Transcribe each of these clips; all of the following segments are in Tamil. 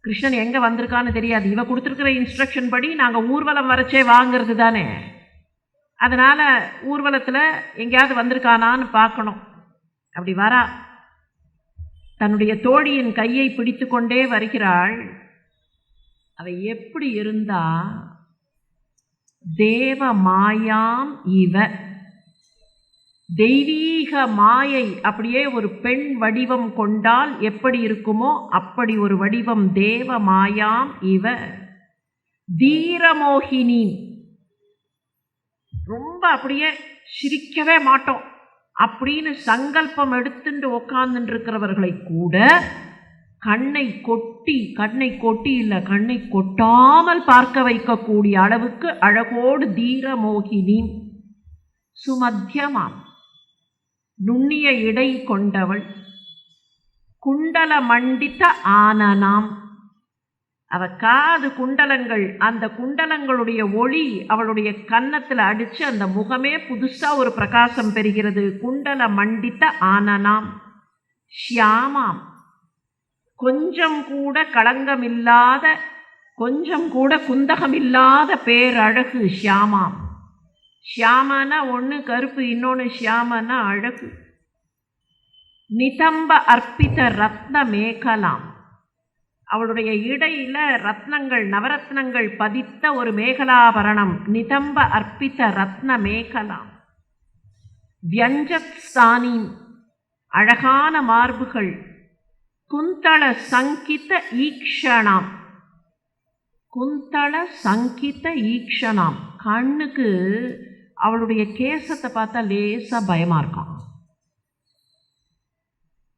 கிருஷ்ணன் எங்கே வந்திருக்கான்னு தெரியாது. இவ கொடுத்துருக்கிற இன்ஸ்ட்ரக்ஷன் படி நாங்கள் ஊர்வலம் வரைச்சே வாங்கிறது தானே. அதனால் ஊர்வலத்தில் எங்கேயாவது வந்திருக்கானான்னு பார்க்கணும். அப்படி வரா, தன்னுடைய தோழியின் கையை பிடித்து கொண்டே வருகிறாள். அவ எப்படி இருந்தா, தேவ மாயாம் இவ, தெய்வீக மாயை அப்படியே ஒரு பெண் வடிவம் கொண்டால் எப்படி இருக்குமோ அப்படி ஒரு வடிவம். தேவ மாயாம் இவ தீரமோகினி, ரொம்ப அப்படியே சிரிக்கவே மாட்டோம் அப்படின்னு சங்கல்பம் எடுத்துட்டு உக்காந்துட்டு இருக்கிறவர்களை கூட கண்ணை கொட்டி இல்லை, கண்ணை கொட்டாமல் பார்க்க வைக்கக்கூடிய அளவுக்கு அழகோடு தீரமோகினி. சுமத்தியமாம், நுண்ணிய இடை கொண்டவள், குண்டல மண்டித்த ஆனனாம். அவ காது குண்டலங்கள், அந்த குண்டலங்களுடைய ஒளி அவளுடைய கன்னத்தில் அடித்து அந்த முகமே புதுசாக ஒரு பிரகாசம் பெறுகிறது. குண்டல மண்டித்த ஆனனாம். ஷியாமாம், கொஞ்சம் கூட களங்கமில்லாத, கொஞ்சம் கூட குந்தகமில்லாத பேரழகு ஷியாமாம். ஷியாமனா ஒன்று கருப்பு, இன்னொன்று ஷியாமனா அழகு. நிதம்ப அர்ப்பித்த ரத்ன மேகலாம், அவளுடைய இடையில ரத்னங்கள், நவரத்னங்கள் பதித்த ஒரு மேகலாபரணம். நிதம்ப அர்ப்பித்த ரத்ன மேகலாம். வியஞ்சத் ஸ்தானி, அழகான மார்புகள். குந்தள சங்கித ஈக்ஷணாம், குந்தள சங்கித ஈக்ஷணாம். கண்ணுக்கு அவளுடைய கேசத்தை பார்த்தா லேசா பயமா இருக்கான்.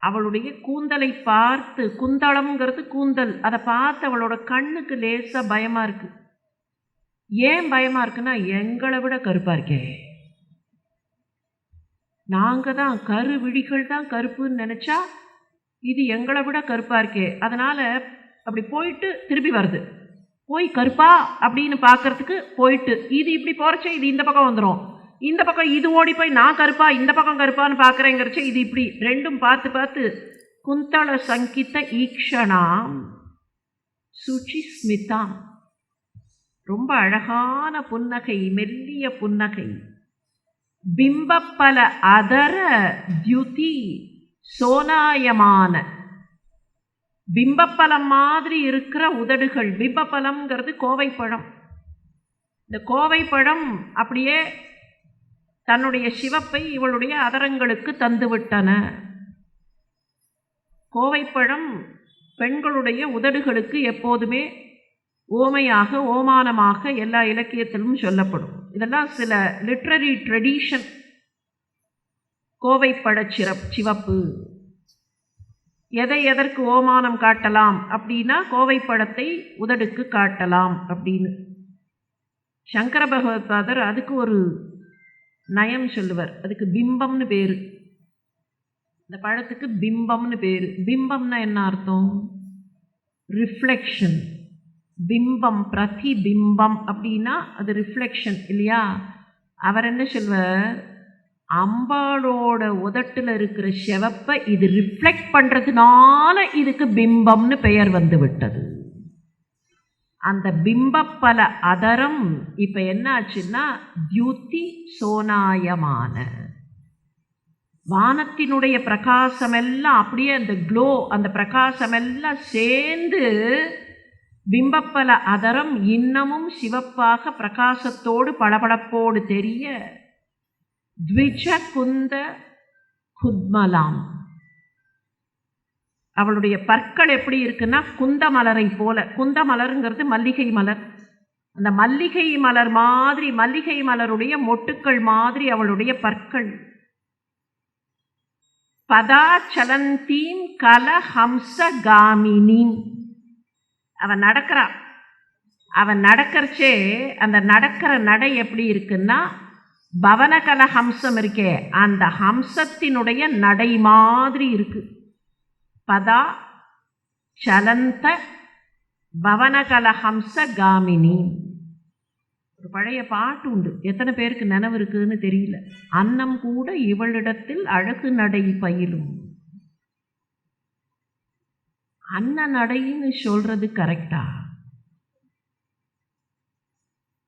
அவளுடைய கூந்தலை பார்த்து, குந்தளம்ங்கிறது கூந்தல், அதை பார்த்து அவளோட கண்ணுக்கு லேசா பயமா இருக்கு. ஏன் பயமா இருக்குன்னா, எங்களை விட கருப்பா இருக்கே, நாங்க தான் கருவிழிகள் தான் கருப்புன்னு நினைச்சா இது எங்களை விட கருப்பா இருக்கே. அதனால அப்படி போயிட்டு திருப்பி வருது. போய் கருப்பா அப்படின்னு பார்க்கறதுக்கு போயிட்டு இது இப்படி போறச்சே இது இந்த பக்கம் வந்துடும், இந்த பக்கம் இது ஓடி போய் நான் கருப்பா இந்த பக்கம் கருப்பான்னு பார்க்குறேங்கிறச்சே இது இப்படி ரெண்டும் பார்த்து பார்த்து. குந்தள சங்கித ஈக்ஷணாம் சுச்சி ஸ்மிதாம், ரொம்ப அழகான புன்னகை, மெல்லிய புன்னகை. பிம்பப்பல அதர தியுதி சோனாயமான, பிம்பப்பலம் மாதிரி இருக்கிற உதடுகள். பிம்பப்பலம்ங்கிறது கோவைப்பழம். இந்த கோவைப்பழம் அப்படியே தன்னுடைய சிவப்பை இவளுடைய அதரங்களுக்கு தந்துவிட்டன. கோவைப்பழம் பெண்களுடைய உதடுகளுக்கு எப்போதுமே ஓமையாக, ஓமானமாக எல்லா இலக்கியத்திலும் சொல்லப்படும். இதெல்லாம் சில லிட்ரரி ட்ரெடிஷன். கோவைப்பழ சிவப்பு எதற்கு ஓமானம் காட்டலாம் அப்படின்னா, கோவைப்பழத்தை உதடுக்கு காட்டலாம் அப்படின்னு. சங்கர பகவத்பாதர் அதுக்கு ஒரு நயம் சொல்லுவார். அதுக்கு பிம்பம்னு பேரு, இந்த பழத்துக்கு பிம்பம்னு பேரு. பிம்பம்னா என்ன அர்த்தம்? ரிஃப்ளெக்ஷன். பிம்பம், பிரதிபிம்பம் அப்படின்னா அது ரிஃப்ளெக்ஷன் இல்லையா? அவர் என்ன சொல்வார், அம்பாளோட உதட்டில் இருக்கிற சிவப்பை இது ரிஃப்ளெக்ட் பண்ணுறதுனால இதுக்கு பிம்பம்னு பெயர் வந்து விட்டது. அந்த பிம்பப்பல அதரம் இப்போ என்ன ஆச்சுன்னா தியுதி சோனாயமான, வானத்தினுடைய பிரகாசமெல்லாம் அப்படியே அந்த க்ளோ, அந்த பிரகாசமெல்லாம் சேர்ந்து பிம்பப்பல அதரம் இன்னமும் சிவப்பாக பிரகாசத்தோடு பளபளப்போடு தெரிய. த்விஜ குந்த குத்மலாம், அவளுடைய பற்கள் எப்படி இருக்குன்னா குந்த மலரை போல. குந்த மலருங்கிறது மல்லிகை மலர். அந்த மல்லிகை மலர் மாதிரி, மல்லிகை மலருடைய மொட்டுக்கள் மாதிரி அவளுடைய பற்கள். பதா சலந்தீம் கல ஹம்ச காமினீம், அவன் நடக்கிறான். அவன் நடக்கிறச்சே அந்த நடக்கிற நடை எப்படி இருக்குன்னா, பவனகல ஹம்சம் இருக்கே அந்த ஹம்சத்தினுடைய நடை மாதிரி இருக்கு. பதா சலந்த பவனகல ஹம்ச காமினி. ஒரு பழைய பாட்டு உண்டு, எத்தனை பேருக்கு நினைவு இருக்குன்னு தெரியல. அன்னம் கூட இவளிடத்தில் அழகு நடை பயிலும். அன்ன நடைன்னு சொல்றது கரெக்டா?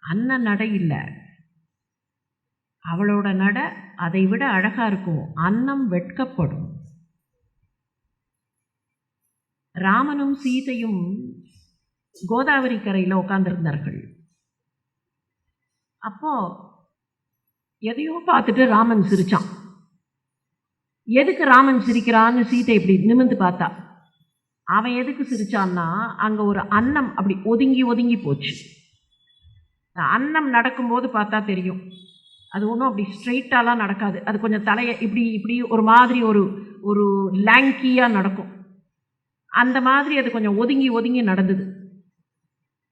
அன்ன நடை இல்லை, அவளோட நடை அதை விட அழகா இருக்கும். அன்னம் வெட்கப்படும். ராமனும் சீதையும் கோதாவரி கரையில் உட்கார்ந்திருந்தார்கள். அப்போ எதையோ பார்த்துட்டு ராமன் சிரிச்சான். எதுக்கு ராமன் சிரிக்கிறான்னு சீதை இப்படி நிமிர்ந்து பார்த்தா. அவன் எதுக்கு சிரிச்சான்னா, அங்கே ஒரு அன்னம் அப்படி ஒதுங்கி ஒதுங்கி போச்சு. அன்னம் நடக்கும்போது பார்த்தா தெரியும், அது ஒன்றும் அப்படி ஸ்ட்ரெயிட்டாலாம் நடக்காது. அது கொஞ்சம் தலையை இப்படி இப்படி ஒரு மாதிரி ஒரு ஒரு லேங்கியாக நடக்கும். அந்த மாதிரி அது கொஞ்சம் ஒதுங்கி ஒதுங்கி நடந்தது.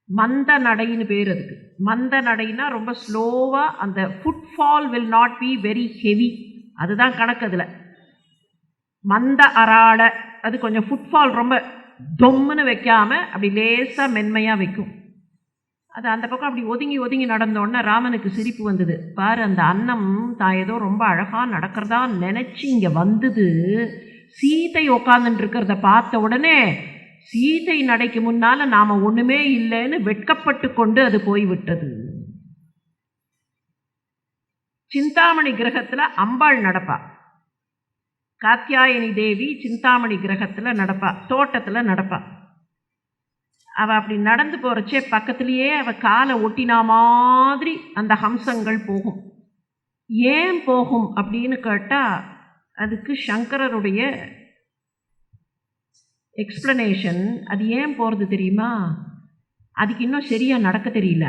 மந்த நடைன்னு பேர் அதுக்கு. மந்த நடைனா ரொம்ப ஸ்லோவாக, அந்த footfall will not be very heavy, அதுதான் கணக்கு. அதில் மந்த அராட அது கொஞ்சம் ஃபுட்ஃபால் ரொம்ப தொம்முன்னு வைக்காமல் அப்படி லேசாக மென்மையாக வைக்கும். அது அந்த பக்கம் அப்படி ஒதுங்கி ஒதுங்கி நடந்தோடனே ராமனுக்கு சிரிப்பு வந்தது. பாரு, அந்த அன்னம் தான் ஏதோ ரொம்ப அழகாக நடக்கிறதா நினச்சி இங்கே வந்தது. சீதை உட்காந்துட்டு இருக்கிறத பார்த்த உடனே சீதை நடைக்கு முன்னால் நாம் ஒன்றுமே இல்லைன்னு வெட்கப்பட்டு கொண்டு அது போய்விட்டது. சிந்தாமணி கிரகத்தில் அம்பாள் நடப்பா. காத்தியாயனி தேவி சிந்தாமணி கிரகத்தில் நடப்பா, தோட்டத்தில் நடப்பா. அவள் அப்படி நடந்து போகிறச்சே பக்கத்துலேயே அவள் காலை ஒட்டினா மாதிரி அந்த ஹம்சங்கள் போகும். ஏன் போகும் அப்படின்னு கேட்டால் அதுக்கு சங்கரருடைய எக்ஸ்பிளனேஷன். அது ஏன் போகிறது தெரியுமா? அதுக்கு இன்னும் சரியாக நடக்க தெரியல.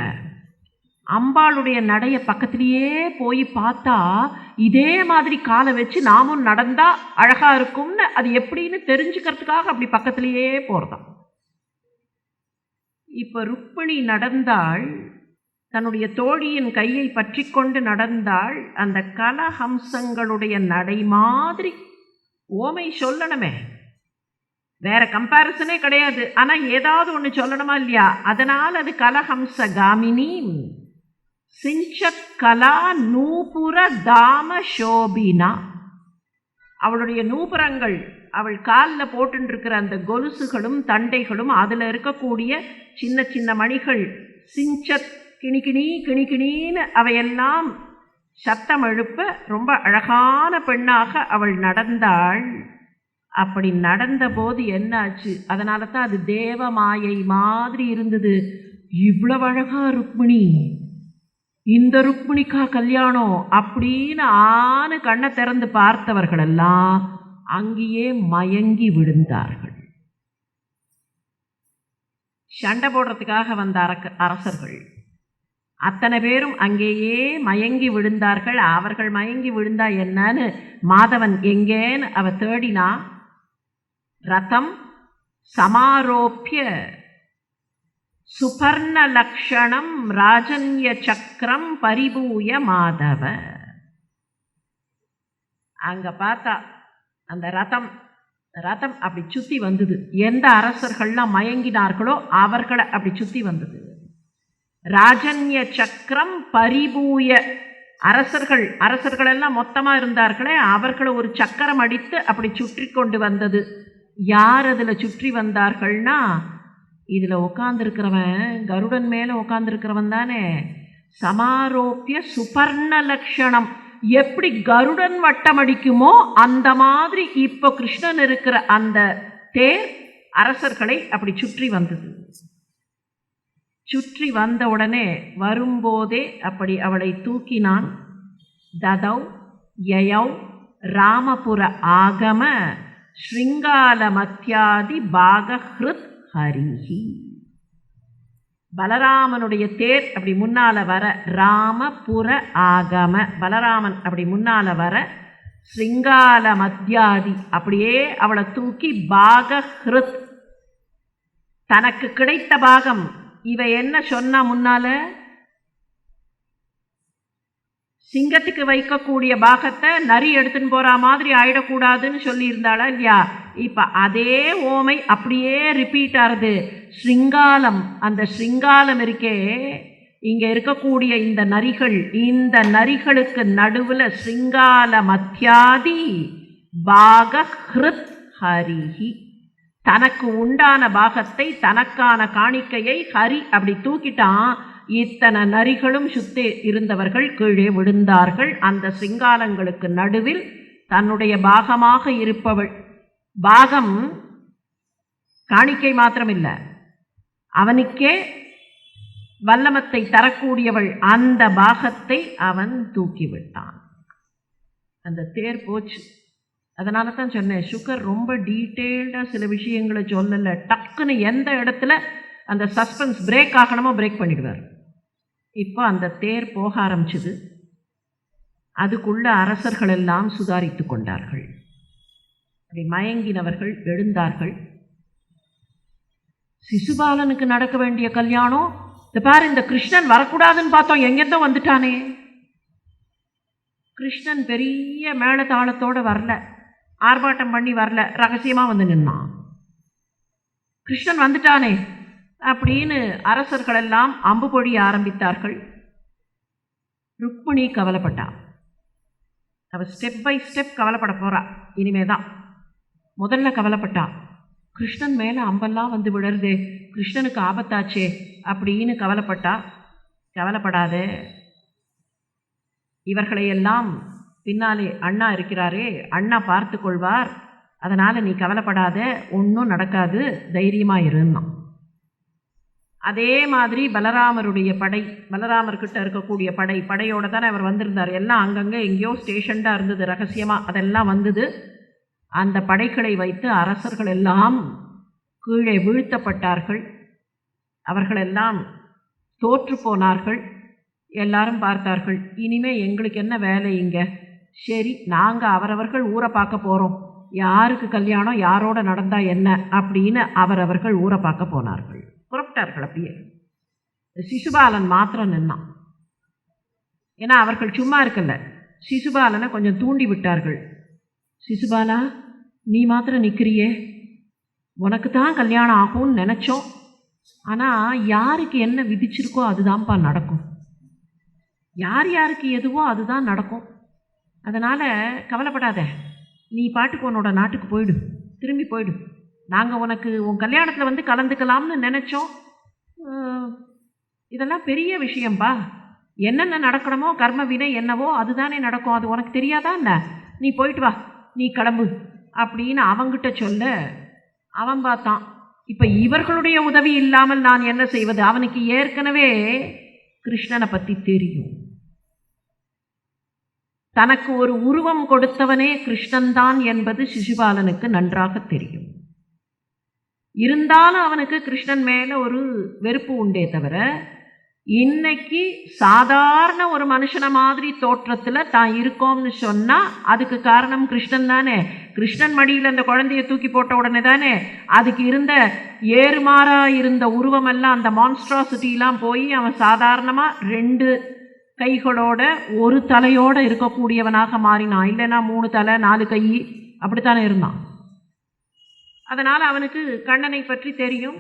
அம்பாளுடைய நடைய பக்கத்துலேயே போய் பார்த்தா இதே மாதிரி காலை வச்சு நாமும் நடந்தால் அழகாக இருக்கும்னு அது எப்படின்னு தெரிஞ்சுக்கிறதுக்காக அப்படி பக்கத்துலேயே போகிறதாம். இப்போ ருக்மிணி நடந்தாள், தன்னுடைய தோழியின் கையை பற்றி கொண்டு நடந்தாள். அந்த கலஹம்சங்களுடைய நடை மாதிரி ஓமை சொல்லணுமே, வேற கம்பேரிசனே கிடையாது. ஆனால் ஏதாவது ஒன்று சொல்லணுமா இல்லையா? அதனால் அது கலஹம்ச காமினி சிஞ்சத் கலா நூபுர தாம சோபினா. அவளுடைய நூபுரங்கள், அவள் காலில் போட்டுருக்கிற அந்த கொலுசுகளும் தண்டைகளும், அதில் இருக்கக்கூடிய சின்ன சின்ன மணிகள் சிஞ்சத் கிணிக்கிணி கிணிக்கிணின்னு அவையெல்லாம் சத்தம் எழுப்ப ரொம்ப அழகான பெண்ணாக அவள் நடந்தாள். அப்படி நடந்தபோது என்னாச்சு? அதனால தான் அது தேவ மாயை மாதிரி இருந்தது. இவ்வளவு அழகா ருக்மிணி, இந்த ருக்மிணிக்கா கல்யாணம் அப்படின்னு ஆணு கண்ணை திறந்து பார்த்தவர்களெல்லாம் அங்கேயே மயங்கி விழுந்தார்கள். சண்டை போடுறதுக்காக வந்த அரசர்கள் அத்தனை பேரும் அங்கேயே மயங்கி விழுந்தார்கள். அவர்கள் மயங்கி விழுந்தா என்னன்னு மாதவன் எங்கேன்னு அவ தேடினா. ரதம் சமாரோப்பிய சுபர்ண லக்ஷணம் ராஜன்ய சக்கரம் பரிபூய மாதவ. அங்க பார்த்தா அந்த ரதம் அப்படி சுத்தி வந்தது. எந்த அரசர்கள்லாம் மயங்கினார்களோ அவர்களை அப்படி சுத்தி வந்தது. ராஜன்ய சக்கரம் பரிபூய, அரசர்கள் எல்லாம் மொத்தமா இருந்தார்களே, அவர்களை ஒரு சக்கரம் அடித்து அப்படி சுற்றி கொண்டு வந்தது. யார் அதுல சுற்றி வந்தார்கள்னா, இதுல உட்கார்ந்துருக்கிறவன் கருடன் மேல உட்கார்ந்துருக்கிறவன் தானே. சமாரோப்பிய சுபர்ண லக்ஷணம், எப்படி கருடன் வட்டம் அடிக்குமோ அந்த மாதிரி இப்போ கிருஷ்ணன் இருக்கிற அந்த தேர் அரசர்களை அப்படி சுற்றி வந்தது. சுற்றி வந்த உடனே வரும்போதே அப்படி அவளை தூக்கினான். ததௌ யயௌ ராமபுர ஆகம ஸ்ருங்கால மத்தியாதி பாகஹ்ருத் ஹரிஹி. பலராமனுடைய தேர் அப்படி முன்னால வர, ராமபுர ஆகம, பலராமன் அப்படி முன்னால வர, ஸ்ருங்கால மத்தியாதி அப்படியே அவளை தூக்கி பாகஹ்ருத், தனக்கு கிடைத்த பாகம். இவ என்ன சொன்னா முன்னால? சிங்கத்துக்கு வைக்கக்கூடிய பாகத்தை நரி எடுத்துன்னு போற மாதிரி ஆயிடக்கூடாதுன்னு சொல்லியிருந்தாளா இல்லையா? இப்ப அதே ஓமை அப்படியே ரிப்பீட் ஆகுது. ஸ்ருங்காலம், அந்த ஸ்ருங்காலம் இருக்கே, இங்க இருக்கக்கூடிய இந்த நரிகள், இந்த நரிகளுக்கு நடுவுல ஸ்ருங்கால மத்தியாதி பாகஹ்ருத் ஹரிஹி, தனக்கு உண்டான பாகத்தை, தனக்கான காணிக்கையை ஹரி அப்படி தூக்கிட்டான். இத்தனை நரிகளும் சுத்தி இருந்தவர்கள் கீழே விழுந்தார்கள். அந்த சிங்காலங்களுக்கு நடுவில் தன்னுடைய பாகமாக இருப்பவள், பாகம் காணிக்கை மாத்திரமில்லை, அவனுக்கே வல்லமத்தை தரக்கூடியவள், அந்த பாகத்தை அவன் தூக்கிவிட்டான். அந்த தேர் போச்சு. அதனால தான் சொன்னேன், சுகர் ரொம்ப டீட்டெயில்டாக சில விஷயங்களை சொல்லலை. டக்குன்னு எந்த இடத்துல அந்த சஸ்பென்ஸ் பிரேக் ஆகணுமோ பிரேக் பண்ணிடுவார். இப்போ அந்த தேர் போக ஆரம்பிச்சுது. அதுக்குள்ள அரசர்கள் எல்லாம் சுதாரித்து கொண்டார்கள். அப்படி மயங்கினவர்கள் எழுந்தார்கள். சிசுபாலனுக்கு நடக்க வேண்டிய கல்யாணம், இந்த பாரு, இந்த கிருஷ்ணன் வரக்கூடாதுன்னு பார்த்தோம், எங்கேருந்தோ வந்துட்டானே. கிருஷ்ணன் பெரிய மேளதாளத்தோடு வரல, ஆர்ப்பாட்டம் பண்ணி வரல, ரகசியமாக வந்து நின்னான். கிருஷ்ணன் வந்துட்டானே அப்படின்னு அரசர்கள் எல்லாம் அம்பு பொழிய ஆரம்பித்தார்கள். ருக்மிணி கவலைப்பட்டா. அவள் ஸ்டெப் பை ஸ்டெப் கவலைப்பட போறா. இனிமேதான் முதல்ல கவலைப்பட்டா, கிருஷ்ணன் மேலே அம்பெல்லாம் வந்து விழருதே, கிருஷ்ணனுக்கு ஆபத்தாச்சே அப்படின்னு கவலைப்பட்டா. கவலைப்படாதே, இவர்களையெல்லாம் பின்னாலே அண்ணா இருக்கிறாரே, அண்ணா பார்த்து கொள்வார், அதனால் நீ கவலைப்படாத, ஒன்றும் நடக்காது, தைரியமாக இருந்தான். அதே மாதிரி பலராமருடைய படை, பலராமர்கிட்ட இருக்கக்கூடிய படையோடு தானே அவர் வந்திருந்தார். எல்லாம் அங்கங்கே எங்கேயோ ஸ்டேஷன்டாக இருந்தது, ரகசியமாக அதெல்லாம் வந்தது. அந்த படைகளை வைத்து அரசர்கள் எல்லாம் கீழே வீழ்த்தப்பட்டார்கள். அவர்களெல்லாம் தோற்று போனார்கள். எல்லாரும் பார்த்தார்கள், இனிமே எங்களுக்கு என்ன வேலை இங்கே, சரி நாங்கள் அவரவர்கள் ஊரை பார்க்க போகிறோம், யாருக்கு கல்யாணம் யாரோட நடந்தா என்ன அப்படின்னு அவரவர்கள் ஊரை பார்க்க போனார்கள். புறப்பட்டார்கள். அப்படியே சிசுபாலன் மாத்திரம் நின்னான். ஏன்னா அவர்கள் சும்மா இருக்கல, சிசுபாலனை கொஞ்சம் தூண்டி விட்டார்கள். சிசுபாலா, நீ மாத்திரம் நிற்கிறியே, உனக்கு தான் கல்யாணம் ஆகும்னு நினச்சோம், ஆனால் யாருக்கு என்ன விதிச்சிருக்கோ அதுதான்ப்பா நடக்கும், யார் யாருக்கு எதுவோ அதுதான் நடக்கும், அதனால் கவலைப்படாத, நீ பாட்டுக்கு உன்னோட நாட்டுக்கு போயிடு, திரும்பி போயிடு, நாங்கள் உனக்கு உன் கல்யாணத்தில் வந்து கலந்துக்கலாம்னு நினச்சோம், இதெல்லாம் பெரிய விஷயம்பா, என்னென்ன நடக்கணுமோ கர்ம வினை என்னவோ அதுதானே நடக்கும், அது உனக்கு தெரியாதா என்ன, நீ போயிட்டு வா, நீ கிளம்பு அப்படின்னு அவங்கிட்ட சொல்ல, அவன் பார்த்தான், இப்போ இவர்களுடைய உதவி இல்லாமல் நான் என்ன செய்வது, அவனுக்கு ஏற்கனவே கிருஷ்ணனை பற்றி தெரியும், தனக்கு ஒரு உருவம் கொடுத்தவனே கிருஷ்ணன்தான் என்பது சிசுபாலனுக்கு நன்றாக தெரியும். இருந்தாலும் அவனுக்கு கிருஷ்ணன் மேலே ஒரு வெறுப்பு உண்டே தவிர, இன்னைக்கு சாதாரண ஒரு மனுஷனை மாதிரி தோற்றத்தில் தான் இருக்கோம்னு சொன்னால் அதுக்கு காரணம் கிருஷ்ணன் தானே. கிருஷ்ணன் மடியில் அந்த குழந்தைய தூக்கி போட்ட உடனே தானே அதுக்கு இருந்த ஏறுமாறாக இருந்த உருவமெல்லாம், அந்த மான்ஸ்ட்ராசிட்டிலாம் போய் அவன் சாதாரணமாக 2 கைகளோட ஒரு தலையோடு இருக்கக்கூடியவனாக மாறினான். இல்லைன்னா 3 தலை 4 கை அப்படித்தானே இருந்தான். அதனால் அவனுக்கு கண்ணனை பற்றி தெரியும்.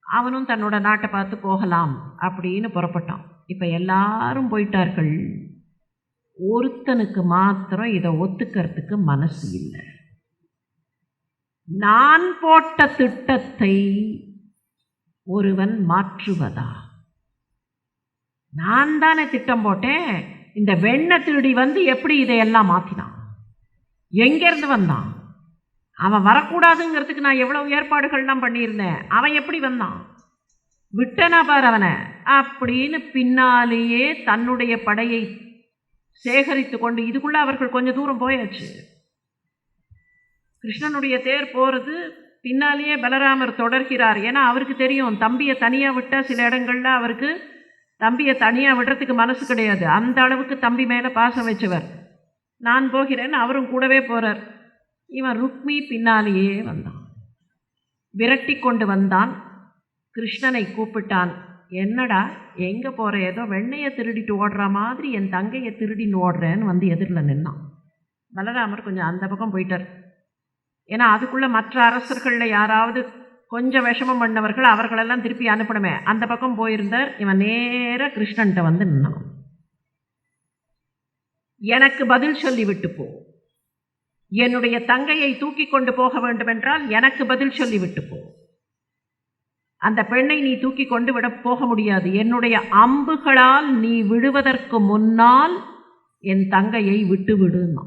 அவனும் தன்னோட நாட்டை பார்த்து போகலாம் அப்படின்னு புறப்பட்டான். இப்போ எல்லாரும் போயிட்டார்கள். ஒருத்தனுக்கு மாத்திரம் இதை ஒத்துக்கிறதுக்கு மனசு இல்லை. நான் போட்ட திட்டத்தை ஒருவன் மாற்றுவதா? நான் தானே திட்டம் போட்டேன், இந்த வெண்ணை திருடி வந்து எப்படி இதையெல்லாம் மாற்றினான், எங்கேருந்து வந்தான், அவன் வரக்கூடாதுங்கிறதுக்கு நான் எவ்வளவு ஏற்பாடுகள்லாம் பண்ணியிருந்தேன், அவன் எப்படி வந்தான், விட்டனா பார் அவனை அப்படின்னு பின்னாலேயே தன்னுடைய படையை சேகரித்து கொண்டு, இதுக்குள்ளே அவர்கள் கொஞ்சம் தூரம் போயாச்சு. கிருஷ்ணனுடைய தேர் போகிறது, பின்னாலேயே பலராமர் தொடர்கிறார். ஏன்னா அவருக்கு தெரியும், தம்பியை தனியாக விட்டால் சில இடங்களில் அவருக்கு தம்பியை தனியாக விடுறதுக்கு மனசு கிடையாது. அந்த அளவுக்கு தம்பி மேலே பாசம் வச்சவர். நான் போகிறேன்னு அவரும் கூடவே போகிறார். இவன் ருக்மி பின்னாலேயே வந்தான், விரட்டி கொண்டு வந்தான். கிருஷ்ணனை கூப்பிட்டான். என்னடா எங்கே போகிற, ஏதோ வெண்ணையை திருடிட்டு ஓடுற மாதிரி என் தங்கையை திருடின்னு ஓடுறேன்னு வந்து எதிரில் நின்னான். பலராமர் கொஞ்சம் அந்த பக்கம் போயிட்டார். ஏன்னா அதுக்குள்ளே மற்ற அரசர்களில் யாராவது கொஞ்சம் விஷமம் பண்ணவர்கள் அவர்களெல்லாம் திருப்பி அனுப்பணுமே, அந்த பக்கம் போயிருந்தார். இவன் நேராக கிருஷ்ணன்ட்ட வந்து நின்னான். எனக்கு பதில் சொல்லிவிட்டு போ, என்னுடைய தங்கையை தூக்கி கொண்டு போக வேண்டுமென்றால் எனக்கு பதில் சொல்லிவிட்டு போ. அந்த பெண்ணை நீ தூக்கி கொண்டு விட போக முடியாது. என்னுடைய அம்புகளால் நீ விழுவதற்கு முன்னால் என் தங்கையை விட்டு விடுனா.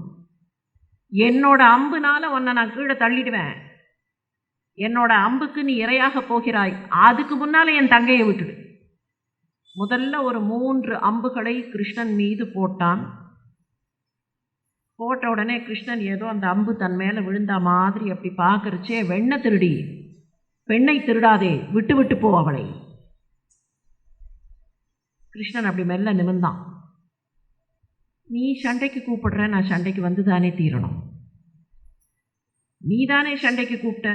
என்னோட அம்புனால உன்னை நான் கீழே தள்ளிடுவேன். என்னோட அம்புக்கு நீ இரையாக போகிறாய். அதுக்கு முன்னால என் தங்கையை விட்டுடு. முதல்ல ஒரு 3 அம்புகளை கிருஷ்ணன் மீது போட்டான். போட்ட உடனே கிருஷ்ணன் ஏதோ அந்த அம்பு தன் மேலே விழுந்தா மாதிரி அப்படி பார்க்கறச்சே, வெண்ணை திருடி, பெண்ணை திருடாதே, விட்டு விட்டு போ அவளை. கிருஷ்ணன் அப்படி மெல்ல நிமிர்ந்தான். நீ சண்டைக்கு கூப்பிடுற, நான் சண்டைக்கு வந்து தானே தீரணும். நீ தானே சண்டைக்கு கூப்பிட்ட,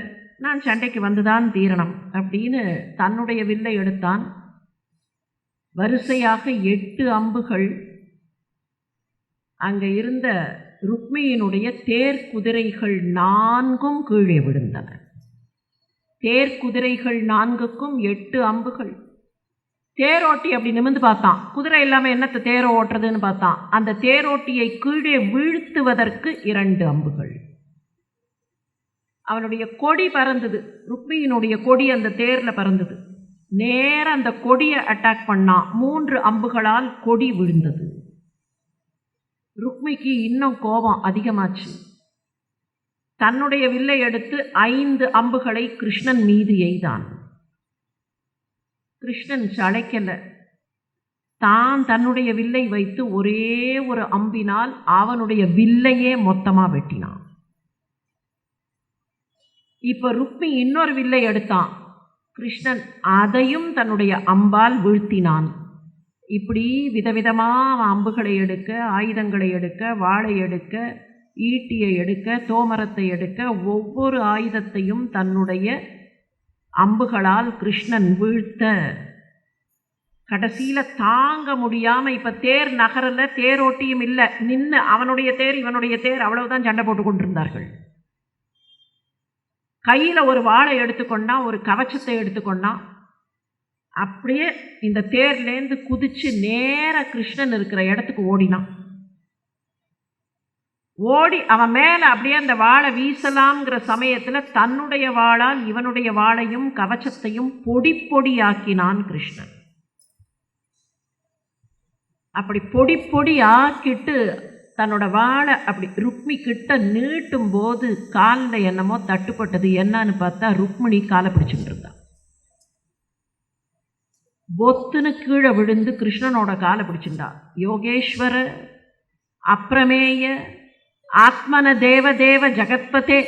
நான் சண்டைக்கு வந்துதான் தீரணும் அப்படின்னு தன்னுடைய வில்லை எடுத்தான். வரிசையாக 8 அம்புகள் அங்கே இருந்த ருக்மியினுடைய தேர் குதிரைகள் 4ம் கீழே விழுந்தன. தேர் குதிரைகள் 4க்கும் 8 அம்புகள். தேரோட்டி அப்படி நிமிர்ந்து பார்த்தான். குதிரை இல்லாமல் என்னத்தை தேரை ஓட்டுறதுன்னு பார்த்தான். அந்த தேரோட்டியை கீழே வீழ்த்துவதற்கு 2 அம்புகள். அவனுடைய கொடி பறந்தது. ருக்மியினுடைய கொடி அந்த தேரில் பறந்தது. நேர அந்த கொடியை அட்டாக் பண்ணான். 3 அம்புகளால் கொடி விழுந்தது. ருக்மிக்கு இன்னும் கோபம் அதிகமாச்சு. தன்னுடைய வில்லை எடுத்து 5 அம்புகளை கிருஷ்ணன் மீது எய்தான். கிருஷ்ணன் சளைக்கல. தான் தன்னுடைய வில்லை வைத்து ஒரே ஒரு அம்பினால் அவனுடைய வில்லையே மொத்தமாக வெட்டினான். இப்போ ருக்மி இன்னொரு வில்லை எடுத்தான். கிருஷ்ணன் அதையும் தன்னுடைய அம்பால் வீழ்த்தினான். இப்படி விதவிதமாக அம்புகளை எடுக்க, ஆயுதங்களை எடுக்க, வாளை எடுக்க, ஈட்டியை எடுக்க, தோமரத்தை எடுக்க, ஒவ்வொரு ஆயுதத்தையும் தன்னுடைய அம்புகளால் கிருஷ்ணன் வீழ்த்த, கடைசியில் தாங்க முடியாமல் இப்போ தேர் நகரில் தேரோட்டியும் இல்லை, நின்று அவனுடைய தேர் இவனுடைய தேர் அவ்வளவுதான் சண்டை போட்டு கொண்டிருந்தார்கள். கையில் ஒரு வாளை எடுத்துக்கொண்டான், ஒரு கவச்சத்தை எடுத்துக்கொண்டான். அப்படியே இந்த தேர்லேருந்து குதிச்சு நேர கிருஷ்ணன் இருக்கிற இடத்துக்கு ஓடினான். ஓடி அவன் மேலே அப்படியே அந்த வாளை வீசலாம்ங்கிற சமயத்தில் தன்னுடைய வாளால் இவனுடைய வாளையும் கவச்சத்தையும் பொடி பொடியாக்கினான் கிருஷ்ணன். அப்படி பொடி பொடி ஆக்கிட்டு தன்னோட வாளை அப்படி ருக்மி கிட்ட நீட்டும் போது காலில் என்னமோ தட்டுப்பட்டது. என்னன்னு பார்த்தா ருக்மிணி காலை பிடிச்சிட்டு இருந்தான். பொத்துன்னு கீழே விழுந்து கிருஷ்ணனோட காலை பிடிச்சிருந்தா. யோகேஸ்வர அப்ரமேய ஆத்மன தேவ தேவ ஜகத்பதே,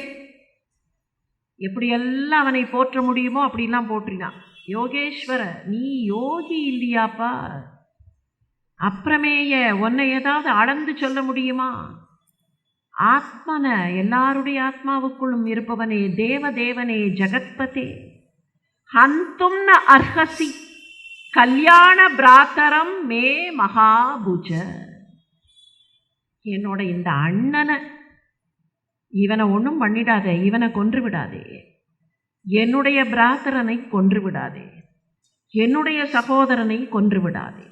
எப்படியெல்லாம் அவனை போற்ற முடியுமோ அப்படிலாம் போற்றினான். யோகேஸ்வர, நீ யோகி இல்லையாப்பா? அப்ரமேய, உன்னை ஏதாவது அளந்து சொல்ல முடியுமா? ஆத்மன, எல்லாருடைய ஆத்மாவுக்குள்ளும் இருப்பவனே, தேவதேவனே, ஜகத்பதே, ஹந்தும் ந அர்ஹசி கல்யாண பிராத்தரம் மே மகாபுஜ. என்னோட இந்த அண்ணனை, இவனை ஒன்றும் பண்ணிடாதே, இவனை கொன்று விடாதே, என்னுடைய பிராத்தரனை கொன்று விடாதே, என்னுடைய சகோதரனை கொன்று விடாதே.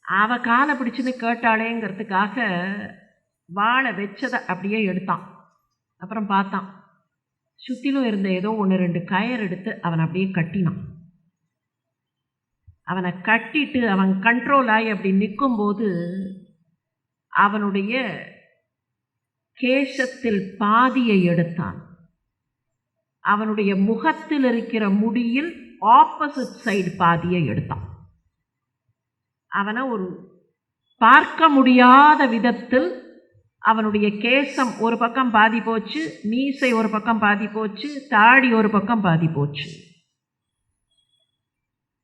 அவ காலை பிடிச்சுன்னு கேட்டாளேங்கிறதுக்காக வாழை வச்சதை அப்படியே எடுத்தான். அப்புறம் பார்த்தான், சுற்றிலும் இருந்த ஏதோ 1-2 கயர் எடுத்து அவனை அப்படியே கட்டினான். அவனை கட்டிட்டு அவன் கண்ட்ரோல் ஆகி அப்படி நிற்கும்போது அவனுடைய கேசத்தில் பாதியை எடுத்தான். அவனுடைய முகத்தில் இருக்கிற முடியில் ஆப்போசிட் சைடு பாதியை எடுத்தான். அவனை ஒரு பார்க்க முடியாத விதத்தில் அவனுடைய கேசம் ஒரு பக்கம் பாதி போச்சு, மீசை ஒரு பக்கம் பாதி போச்சு, தாடி ஒரு பக்கம் பாதி போச்சு.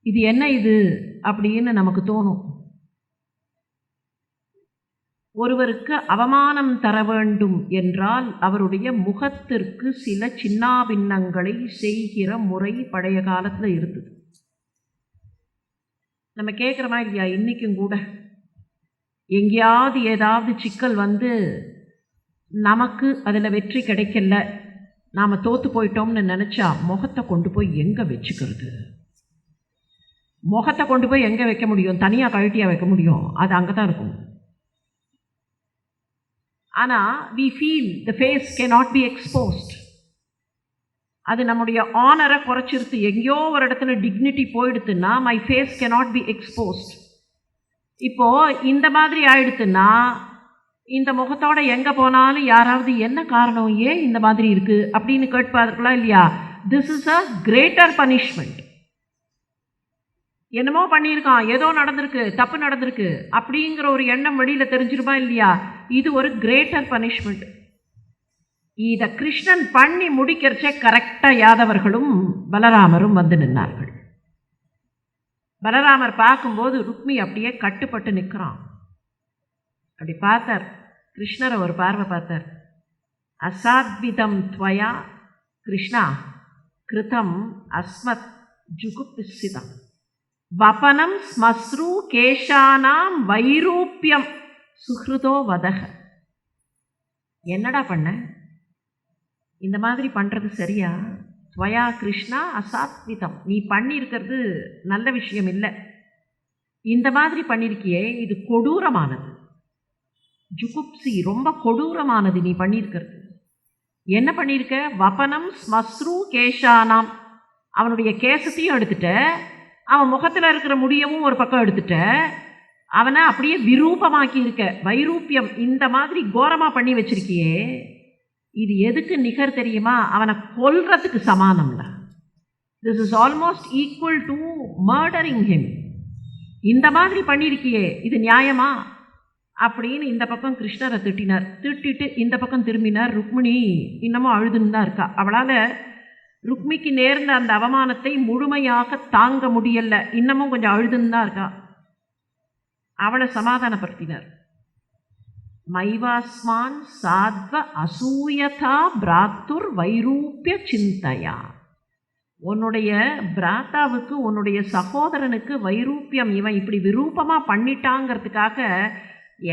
இது என்ன இது அப்படின்னு நமக்கு தோணும். ஒருவருக்கு அவமானம் தர வேண்டும் என்றால் அவருடைய முகத்திற்கு சில சின்னாபின்னங்களை செய்கிற முறை பழைய காலத்தில் இருந்தது. நம்ம கேட்குறோமா இல்லையா? இன்றைக்கும் கூட எங்கேயாவது ஏதாவது சிக்கல் வந்து நமக்கு அதில் வெற்றி கிடைக்கல, நாம் தோற்று போயிட்டோம்னு நினச்சா முகத்தை கொண்டு போய் எங்கே வச்சுக்கிறது? முகத்தை கொண்டு போய் எங்கே வைக்க முடியும்? தனியாக கழட்டியாக வைக்க முடியும்? அது அங்கே தான் இருக்கும். ஆனால் we feel the face cannot be exposed. அது நம்முடைய ஆனரை குறைச்சிருத்து. எங்கேயோ ஒரு இடத்துல டிக்னிட்டி போயிடுத்துன்னா my face cannot be exposed. இப்போது இந்த மாதிரி ஆயிடுத்துன்னா இந்த முகத்தோட எங்கே போனாலும் யாராவது என்ன காரணம், ஏன் இந்த மாதிரி இருக்குது அப்படின்னு கேட்பார்களா இல்லையா? This is a greater punishment. என்னமோ பண்ணியிருக்கான், ஏதோ நடந்திருக்கு, தப்பு நடந்திருக்கு அப்படிங்கிற ஒரு எண்ணம் வெளியில் தெரிஞ்சிருமா இல்லையா? இது ஒரு கிரேட்டர் பனிஷ்மெண்ட். இதை கிருஷ்ணன் பண்ணி முடிக்கிறச்சே கரெக்டாக யாதவர்களும் பலராமரும் வந்து நின்னார்கள். பலராமர் பார்க்கும்போது ருக்மி அப்படியே கட்டுப்பட்டு நிற்கிறான். அப்படி பார்த்தார், கிருஷ்ணரை ஒரு பார்வை பார்த்தார். அசாத்விதம் துவயா கிருஷ்ணா கிருதம் அஸ்மத் ஜுகுப்சிதம் வபனம் ஸ்மஸ்ரு கேஷானாம் வைரூப்பியம் சுஹ்ருதோ வதக. என்னடா பண்ண? இந்த மாதிரி பண்ணுறது சரியா? துவயா கிருஷ்ணா அசாத்விதம், நீ பண்ணியிருக்கிறது நல்ல விஷயம் இல்லை. இந்த மாதிரி பண்ணியிருக்கியே, இது கொடூரமானது. ஜுகுப்சி, ரொம்ப கொடூரமானது நீ பண்ணியிருக்கிறது. என்ன பண்ணியிருக்க? வபனம் ஸ்மஸ்ரு கேஷானாம், அவனுடைய கேசத்தையும் எடுத்துட்ட, அவன் முகத்தில் இருக்கிற முடியவும் ஒரு பக்கம் எடுத்துட்ட, அவனை அப்படியே விரூபமாக்கி இருக்க. வைரூப்பியம், இந்த மாதிரி கோரமாக பண்ணி வச்சிருக்கியே, இது எதுக்கு நிகர் தெரியுமா? அவனை கொல்றதுக்கு சமானம்ல. This is almost equal to murdering him. இந்த மாதிரி பண்ணியிருக்கியே, இது நியாயமா அப்படின்னு இந்த பக்கம் கிருஷ்ணரை திட்டினார். திட்டிட்டு இந்த பக்கம் திரும்பினார். ருக்மிணி இன்னமும் அழுதுன்னு தான் இருக்கா. அவளால் ருக்மிக்கு நேர்ந்த அந்த அவமானத்தை முழுமையாக தாங்க முடியலை. இன்னமும் கொஞ்சம் அழுதுன்னு தான் இருக்கா. அவளை சமாதானப்படுத்தினார். மைவாஸ்மான் சாத்வ அசூயதா பிராத்துர் வைரூப்பிய சிந்தையா. உன்னுடைய பிராத்தாவுக்கு, உன்னுடைய சகோதரனுக்கு வைரூப்பியம், இவன் இப்படி விரூபமாக பண்ணிட்டாங்கிறதுக்காக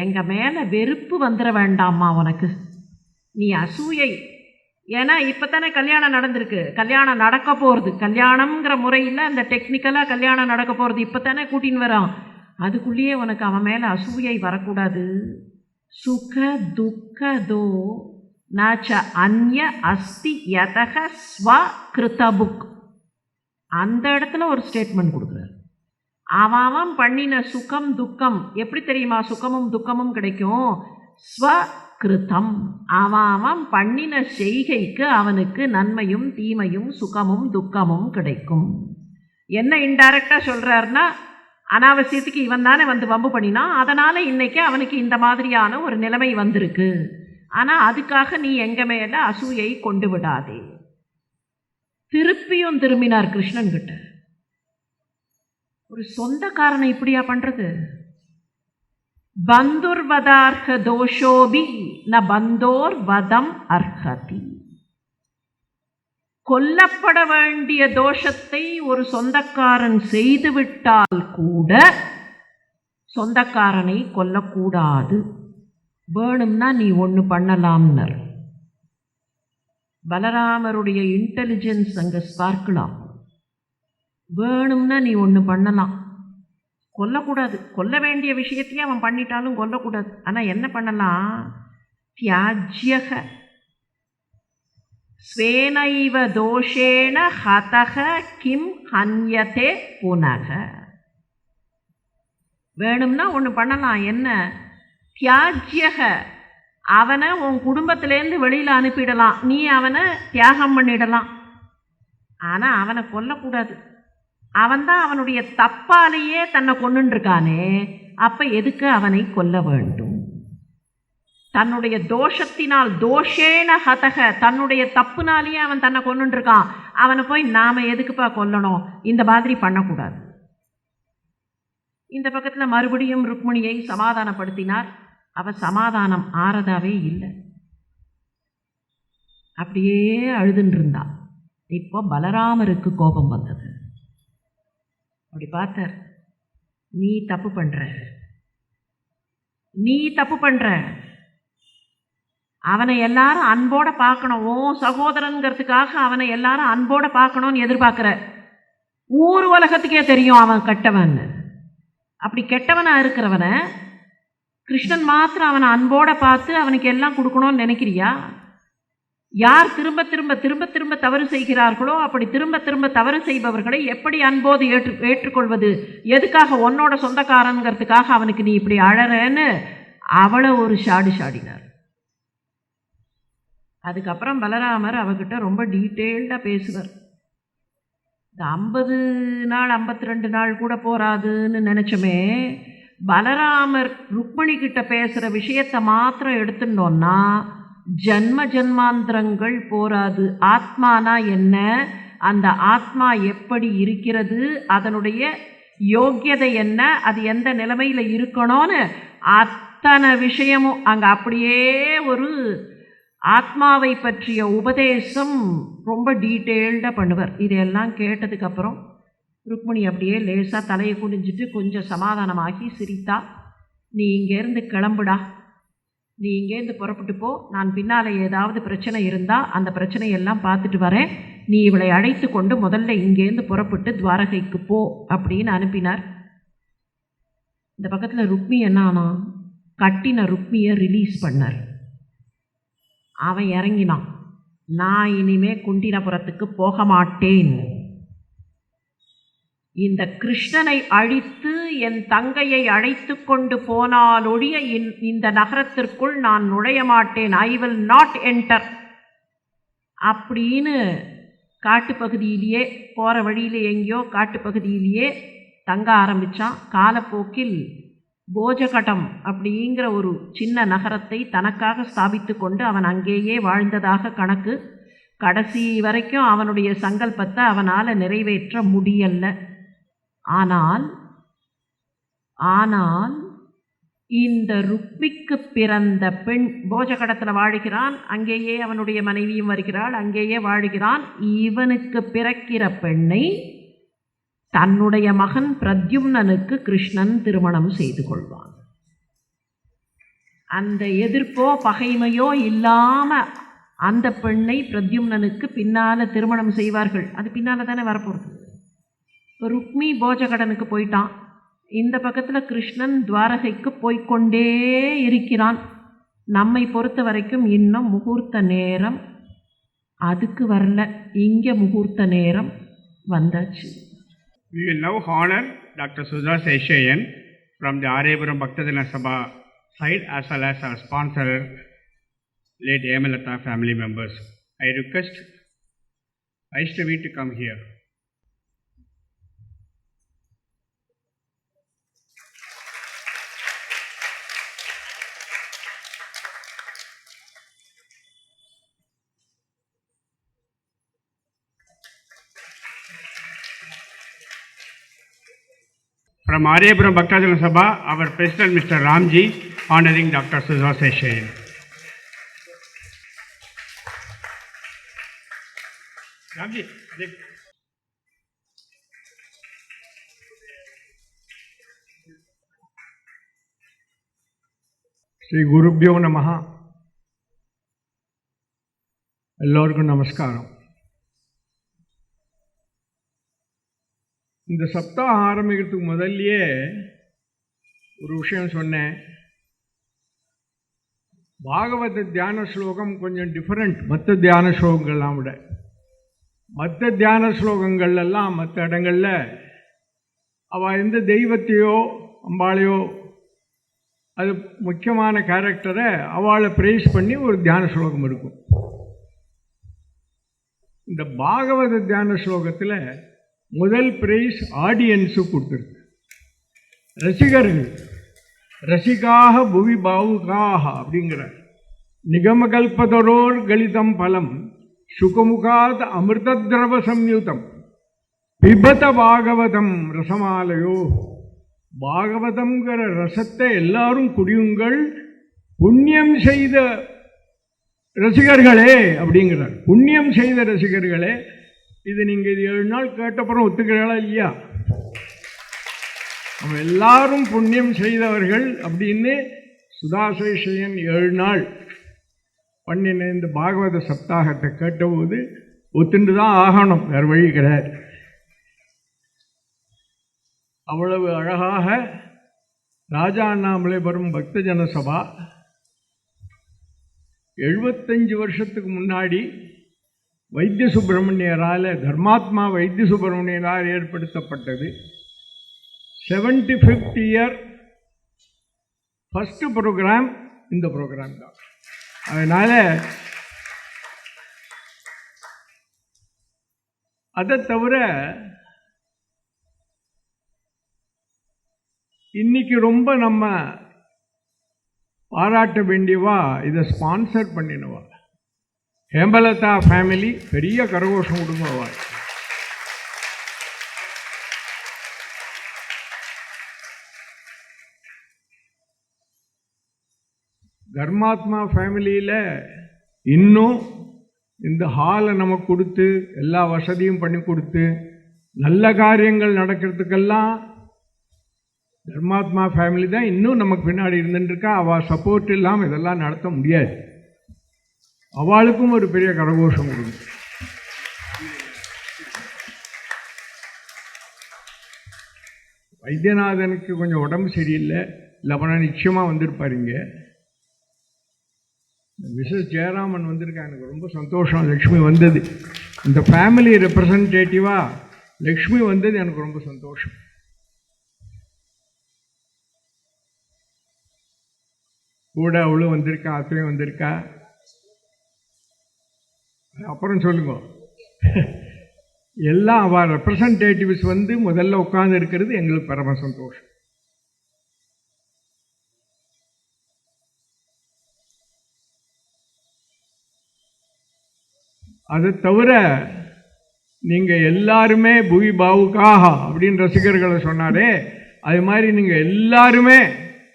எங்கள் மேலே வெறுப்பு வந்துட வேண்டாமா உனக்கு? நீ அசூயை, ஏன்னா இப்போ தானே கல்யாணம் நடந்திருக்கு, கல்யாணம் நடக்க போகிறது, கல்யாணம்ங்கிற முறையில் அந்த டெக்னிக்கலாக கல்யாணம் நடக்க போகிறது, இப்போ தானே கூட்டின்னு வரான். அதுக்குள்ளேயே உனக்கு அவன் மேலே அசூயை வரக்கூடாது. சுக துக்கதோ நாச்ச அந்ய அஸ்தி யதக ஸ்வ கிருதபுக். அந்த இடத்துல ஒரு ஸ்டேட்மெண்ட் கொடுக்குறாரு. அவன் பண்ணின சுகம் துக்கம் எப்படி தெரியுமா? சுகமும் துக்கமும் கிடைக்கும். ஸ்வகிருதம், அவன் பண்ணின செய்கைக்கு அவனுக்கு நன்மையும் தீமையும் சுகமும் துக்கமும் கிடைக்கும். என்ன இன்டைரக்டாக சொல்கிறாருன்னா, அனாவசியத்துக்கு இவன் தானே வந்து வம்பு பண்ணினான், அதனால் இன்றைக்கி அவனுக்கு இந்த மாதிரியான ஒரு நிலைமை வந்திருக்கு. ஆனால் அதுக்காக நீ எங்கள் மேலே அசூயை கொண்டு விடாதே. திருப்பியும் திரும்பினார் கிருஷ்ணன்கிட்ட. ஒரு சொந்தக்காரனை இப்படியா பண்ணுறது? பந்துர்வதார்ஹ தோஷோபி ந பந்தோர் வதம் அர்ஹதி. கொல்லப்பட வேண்டிய தோஷத்தை ஒரு சொந்தக்காரன் செய்துவிட்டால் கூட சொந்தக்காரனை கொல்லக்கூடாது. வேணும்னா நீ ஒன்று பண்ணலாம்னர். பலராமருடைய இன்டெலிஜென்ஸ் அங்கே ஸ்பார்க்கலாம். வேணும்னா நீ ஒன்று பண்ணலாம், கொல்லக்கூடாது. கொல்ல வேண்டிய விஷயத்தையே அவன் பண்ணிட்டாலும் கொல்லக்கூடாது. ஆனால் என்ன பண்ணலாம்? தியாஜ்யக ஸ்வேனைவ தோஷேன ஹதக கிம் ஹன்யதே புனக. வேணும்னா ஒன்று பண்ணலாம். என்ன? தியாஜ்யக, அவனை உன் குடும்பத்திலேருந்து வெளியில் அனுப்பிடலாம், நீ அவனை தியாகம் பண்ணிடலாம். ஆனால் அவனை கொல்லக்கூடாது. அவன்தான் அவனுடைய தப்பாலேயே தன்னை கொன்னுருக்கானே, அப்போ எதுக்கு அவனை கொல்ல வேண்டும்? தன்னுடைய தோஷத்தினால், தோஷேன ஹதக, தன்னுடைய தப்புனாலேயே அவன் தன்னை கொன்னுருக்கான், அவனை போய் நாம் எதுக்குப்பா கொல்லணும்? இந்த மாதிரி பண்ணக்கூடாது. இந்த பக்கத்தில் மறுபடியும் ருக்மிணியை சமாதானப்படுத்தினார். அவ சமாதானம் ஆறதாவே இல்லை, அப்படியே அழுதுன்னு இருந்தா. இப்போ பலராமருக்கு கோபம் வந்தது. அப்படி பார்த்தார், நீ தப்பு பண்ற, நீ தப்பு பண்ற. அவனை எல்லாரும் அன்போட பார்க்கணும், ஓ சகோதரனுங்கிறதுக்காக அவனை எல்லாரும் அன்போட பார்க்கணும்னு எதிர்பார்க்குற. ஊர் உலகத்துக்கே தெரியும் அவன் கெட்டவன். அப்படி கெட்டவனா இருக்கிறவனை கிருஷ்ணன் மாத்திரம் அவனை அன்போட பார்த்து அவனுக்கு எல்லாம் கொடுக்கணும்னு நினைக்கிறியா? யார் திரும்ப திரும்ப திரும்ப திரும்ப தவறு செய்கிறார்களோ அப்படி திரும்ப திரும்ப தவறு செய்பவர்களை எப்படி அன்போடு ஏற்றுக்கொள்வது? எதுக்காக உன்னோட சொந்தக்காரங்கிறதுக்காக அவனுக்கு நீ இப்படி அழறன்னு அவளை ஒரு சாடினார். அதுக்கப்புறம் பலராமர் அவகிட்ட ரொம்ப டீட்டெயில்டாக பேசுவார். இந்த 50 நாள் 52 நாள் கூட போராதுன்னு நினச்சோமே, பலராமர் ருக்மிணி கிட்ட பேசுகிற விஷயத்தை மாத்திரம் எடுத்துட்டோன்னா ஜன்ம ஜன்மாந்திரங்கள் போராது. ஆத்மானா என்ன, அந்த ஆத்மா எப்படி இருக்கிறது, அதனுடைய யோக்கியதை என்ன, அது எந்த நிலைமையில் இருக்கணும்னு அத்தனை விஷயமும் அங்கே அப்படியே ஒரு ஆத்மாவை பற்றிய உபதேசம் ரொம்ப டீட்டெயில்டாக பண்ணுவார். இதையெல்லாம் கேட்டதுக்கப்புறம் ருக்மிணி அப்படியே லேசாக தலையை குனிஞ்சிட்டு கொஞ்சம் சமாதானமாகி சிரித்தா. நீ இங்கேருந்து கிளம்புடா, நீ இங்கேருந்து புறப்பட்டு போ, நான் பின்னால் ஏதாவது பிரச்சனை இருந்தால் அந்த பிரச்சனையெல்லாம் பார்த்துட்டு வரேன், நீ இவளை அழைத்து கொண்டு முதல்ல இங்கேருந்து புறப்பட்டு துவாரகைக்கு போ அப்படின்னு அனுப்பினார். இந்த பக்கத்தில் ருக்மி என்னானா, கட்டின ருக்மியை ரிலீஸ் பண்ணார். அவன் இறங்கினான். நான் இனிமே குண்டினபுரத்துக்கு போக மாட்டேன், இந்த கிருஷ்ணனை அழித்து என் தங்கையை அழைத்து கொண்டு போனாலொழிய இந்த நகரத்திற்குள் நான் நுழைய மாட்டேன், ஐ வில் நாட் என்டர் அப்படின்னு காட்டுப்பகுதியிலேயே போகிற வழியில் எங்கேயோ காட்டுப்பகுதியிலேயே தங்க ஆரம்பித்தான். காலப்போக்கில் போஜகடம் அப்படிங்கிற ஒரு சின்ன நகரத்தை தனக்காக ஸ்தாபித்து கொண்டு அவன் அங்கேயே வாழ்ந்ததாக கணக்கு. கடைசி வரைக்கும் அவனுடைய சங்கல்பத்தை அவனால் நிறைவேற்ற முடியல. ஆனால் இந்த ருக்மிக்கு பிறந்த பெண் போஜகடத்தில் வாழுகிறான், அங்கேயே அவனுடைய மனைவியும் வருகிறாள், அங்கேயே வாழுகிறான். இவனுக்கு பிறக்கிற பெண்ணை தன்னுடைய மகன் பிரத்யும்னனுக்கு கிருஷ்ணன் திருமணம் செய்து கொள்வான். அந்த எதிர்ப்போ பகைமையோ இல்லாமல் அந்த பெண்ணை பிரத்யும்னனுக்கு பின்னால் திருமணம் செய்வார்கள். அது பின்னால் தானே வரப்போகிறது. ருக்மி போஜகடனுக்கு போயிட்டான். இந்த பக்கத்தில் கிருஷ்ணன் துவாரகைக்கு போய்கொண்டே இருக்கிறான். நம்மை பொறுத்த வரைக்கும் இன்னும் முகூர்த்த நேரம் அதுக்கு வரல, இங்கே முகூர்த்த நேரம் வந்தாச்சு. We will now honor Dr. Sudha Seshayan from the Aryapuram Bhaktadina Sabha side as well as our sponsor, late Hemalata family members. I request Vaishnavi to come here. From Aryapuram Bhaktadina Sabha, our President Mr. Ramji honoring Dr. Sudha Seshayan. Ramji, Sri Gurubhyo Namaha. எல்லோருக்கும் நமஸ்காரம். இந்த சப்தாகம் ஆரம்பிக்கிறதுக்கு முதல்லையே ஒரு விஷயம் சொன்னேன். பாகவத தியான ஸ்லோகம் கொஞ்சம் டிஃப்ரெண்ட் மற்ற தியான ஸ்லோகங்கள்லாம் விட. மற்ற தியான ஸ்லோகங்கள்லாம் மற்ற இடங்களில் அவள் எந்த தெய்வத்தையோ அம்பாளையோ அது முக்கியமான கேரக்டரை அவளை ப்ரைஸ் பண்ணி ஒரு தியான ஸ்லோகம் இருக்கும். இந்த பாகவத தியான ஸ்லோகத்தில் முதல் பிரைஸ் ஆடியன்ஸுக்கு கொடுத்துருக்கு. ரசிகர்கள், ரசிகாக புவி பாவுகாக அப்படிங்கிறார். நிகமகல்பதரோர் கலிதம் பலம் சுகமுகாத் அமிர்தத்ரவ சம்யுதம் பிபத பாகவதம் ரசமாலையோ. பாகவதம்ங்கிற ரசத்தை எல்லாரும் குடியுங்கள் புண்ணியம் செய்த ரசிகர்களே அப்படிங்கிறார். புண்ணியம் செய்த ரசிகர்களே. இது நீங்கள் இது 7 நாள் கேட்டப்புறம் ஒத்துக்கிறீங்களா இல்லையா? நம்ம எல்லாரும் புண்ணியம் செய்தவர்கள் அப்படின்னு சுதாசேஷையன் 7 நாள் பண்ணின இந்த பாகவத சப்தாகத்தை கேட்டபோது ஒத்துண்டு தான் ஆகணும், வேறு வழி கிடையாது. அவ்வளவு அழகாக ராஜா அண்ணாமலைபுரம் பக்தஜன சபா 75 வருஷத்துக்கு முன்னாடி வைத்திய சுப்பிரமணியரால், தர்மாத்மா வைத்திய சுப்பிரமணியரால் ஏற்படுத்தப்பட்டது. 75th இயர் ஃபஸ்ட்டு ப்ரோக்ராம் இந்த ப்ரோக்ராம் தான். அதனால் அதை தவிர இன்னைக்கு ரொம்ப நம்ம பாராட்ட வேண்டியவா இதை ஸ்பான்சர் பண்ணினவா ஹேமலதா ஃபேமிலி. பெரிய கரகோஷம் கொடுங்கவா. தர்மாத்மா ஃபேமிலியில் இன்னும் இந்த ஹாலை நமக்கு கொடுத்து எல்லா வசதியும் பண்ணி கொடுத்து நல்ல காரியங்கள் நடக்கிறதுக்கெல்லாம் தர்மாத்மா ஃபேமிலி தான் இன்னும் நமக்கு பின்னாடி இருந்துட்டுருக்கா. அவள் சப்போர்ட் இல்லாமல் இதெல்லாம் நடத்த முடியாது. அவளுக்கும் ஒரு பெரிய கரகோஷம் கொடுக்கும். வைத்தியநாதனுக்கு கொஞ்சம் உடம்பு சரியில்லை, இல்லைனா நிச்சயமாக வந்திருப்பாருங்க. மிஸ்ஸஸ் ஜெயராமன் வந்திருக்கா, எனக்கு ரொம்ப சந்தோஷம். லக்ஷ்மி வந்தது, இந்த ஃபேமிலி ரெப்ரசன்டேட்டிவாக லக்ஷ்மி வந்தது எனக்கு ரொம்ப சந்தோஷம். கூட அவளும் வந்திருக்கா, அத்தையும் வந்திருக்கா. அப்புறம் சொல்லுங்க. எல்லாம் அவள் ரெப்ரசன்டேட்டிவ்ஸ் வந்து முதல்ல உட்கார்ந்து இருக்கிறது எங்களுக்கு பரம சந்தோஷம். அதை தவிர நீங்கள் எல்லாருமே புவி பாவுக்காக அப்படின்னு ரசிகர்களை சொன்னாரே, அது மாதிரி நீங்கள் எல்லாருமே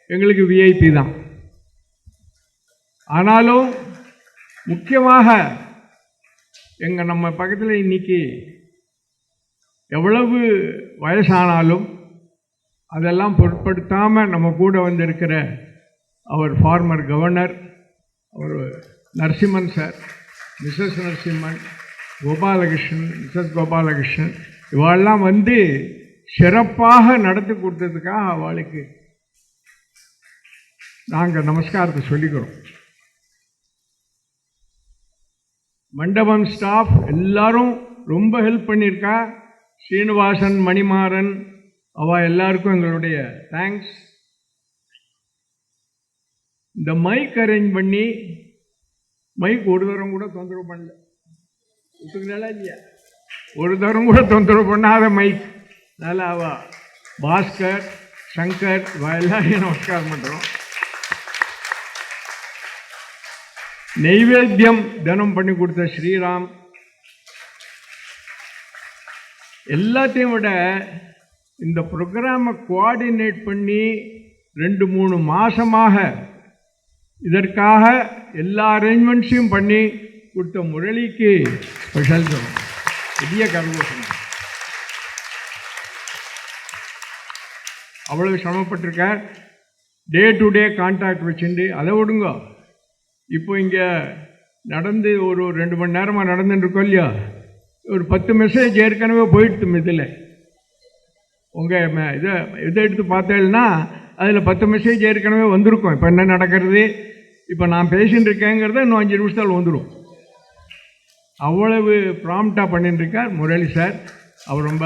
எங்களுக்கு விஐபி தான். ஆனாலும் முக்கியமாக நம்ம பக்கத்தில் இன்னைக்கு எவ்வளவு வயசானாலும் அதெல்லாம் பொருட்படுத்தாமல் நம்ம கூட வந்திருக்கிற அவர் ஃபார்மர் கவர்னர், அவர் Narasimhan sir, Mrs Narasimhan, Gopalakrishnan, Mrs Gopalakrishnan, இவாளெல்லாம் வந்து சிறப்பாக நடத்தி கொடுத்ததுக்காக அவளுக்கு நாங்கள் நமஸ்காரத்தை சொல்லிக்கிறோம். மண்டபம் ஸ்டாஃப் எல்லாரும் ரொம்ப ஹெல்ப் பண்ணியிருக்கா. ஸ்ரீனிவாசன், மணிமாறன், அவள் எல்லாருக்கும் எங்களுடைய தேங்க்ஸ். இந்த மைக் அரேஞ்ச் பண்ணி, மைக் ஒரு தரம் கூட தொந்தரவு பண்ணல, ஒத்துக்குனாலா இல்லையா? ஒரு தரம் கூட தொந்தரவு பண்ணாத மைக். அதனால் அவள் பாஸ்கர், சங்கர், இவ எல்லாரையும் நமஸ்காரம் பண்ணுறோம். நைவேத்தியம் தினம் பண்ணி கொடுத்த ஸ்ரீராம், எல்லாத்தையும் விட இந்த ப்ரோக்ராமை கோஆர்டினேட் பண்ணி 2-3 மாதமாக இதற்காக எல்லா அரேஞ்ச்மெண்ட்ஸையும் பண்ணி கொடுத்த முரளிக்கு ஸ்பெஷல் சொல்லணும். பெரிய கரகோஷம். அவ்வளவு சிரமப்பட்டிருக்கார். டே டு டே கான்டாக்ட் வச்சுட்டு அதை விடுங்க. இப்போ இங்கே நடந்து ஒரு 2 மணி நேரமாக நடந்துட்டுருக்கோம் இல்லையா, ஒரு 10 மெசேஜ் ஏற்கனவே போயிடுத்து. இதில் உங்கள் இதை எடுத்து பார்த்தேன்னா அதில் 10 மெசேஜ் ஏற்கனவே வந்திருக்கும். இப்போ என்ன நடக்கிறது, இப்போ நான் பேசின்னு இருக்கேங்கிறத இன்னும் 5 நிமிஷத்தில் வந்துடும். அவ்வளவு ப்ராம்ப்டாக பண்ணிட்டுருக்கார் முரளி சார். அவர் ரொம்ப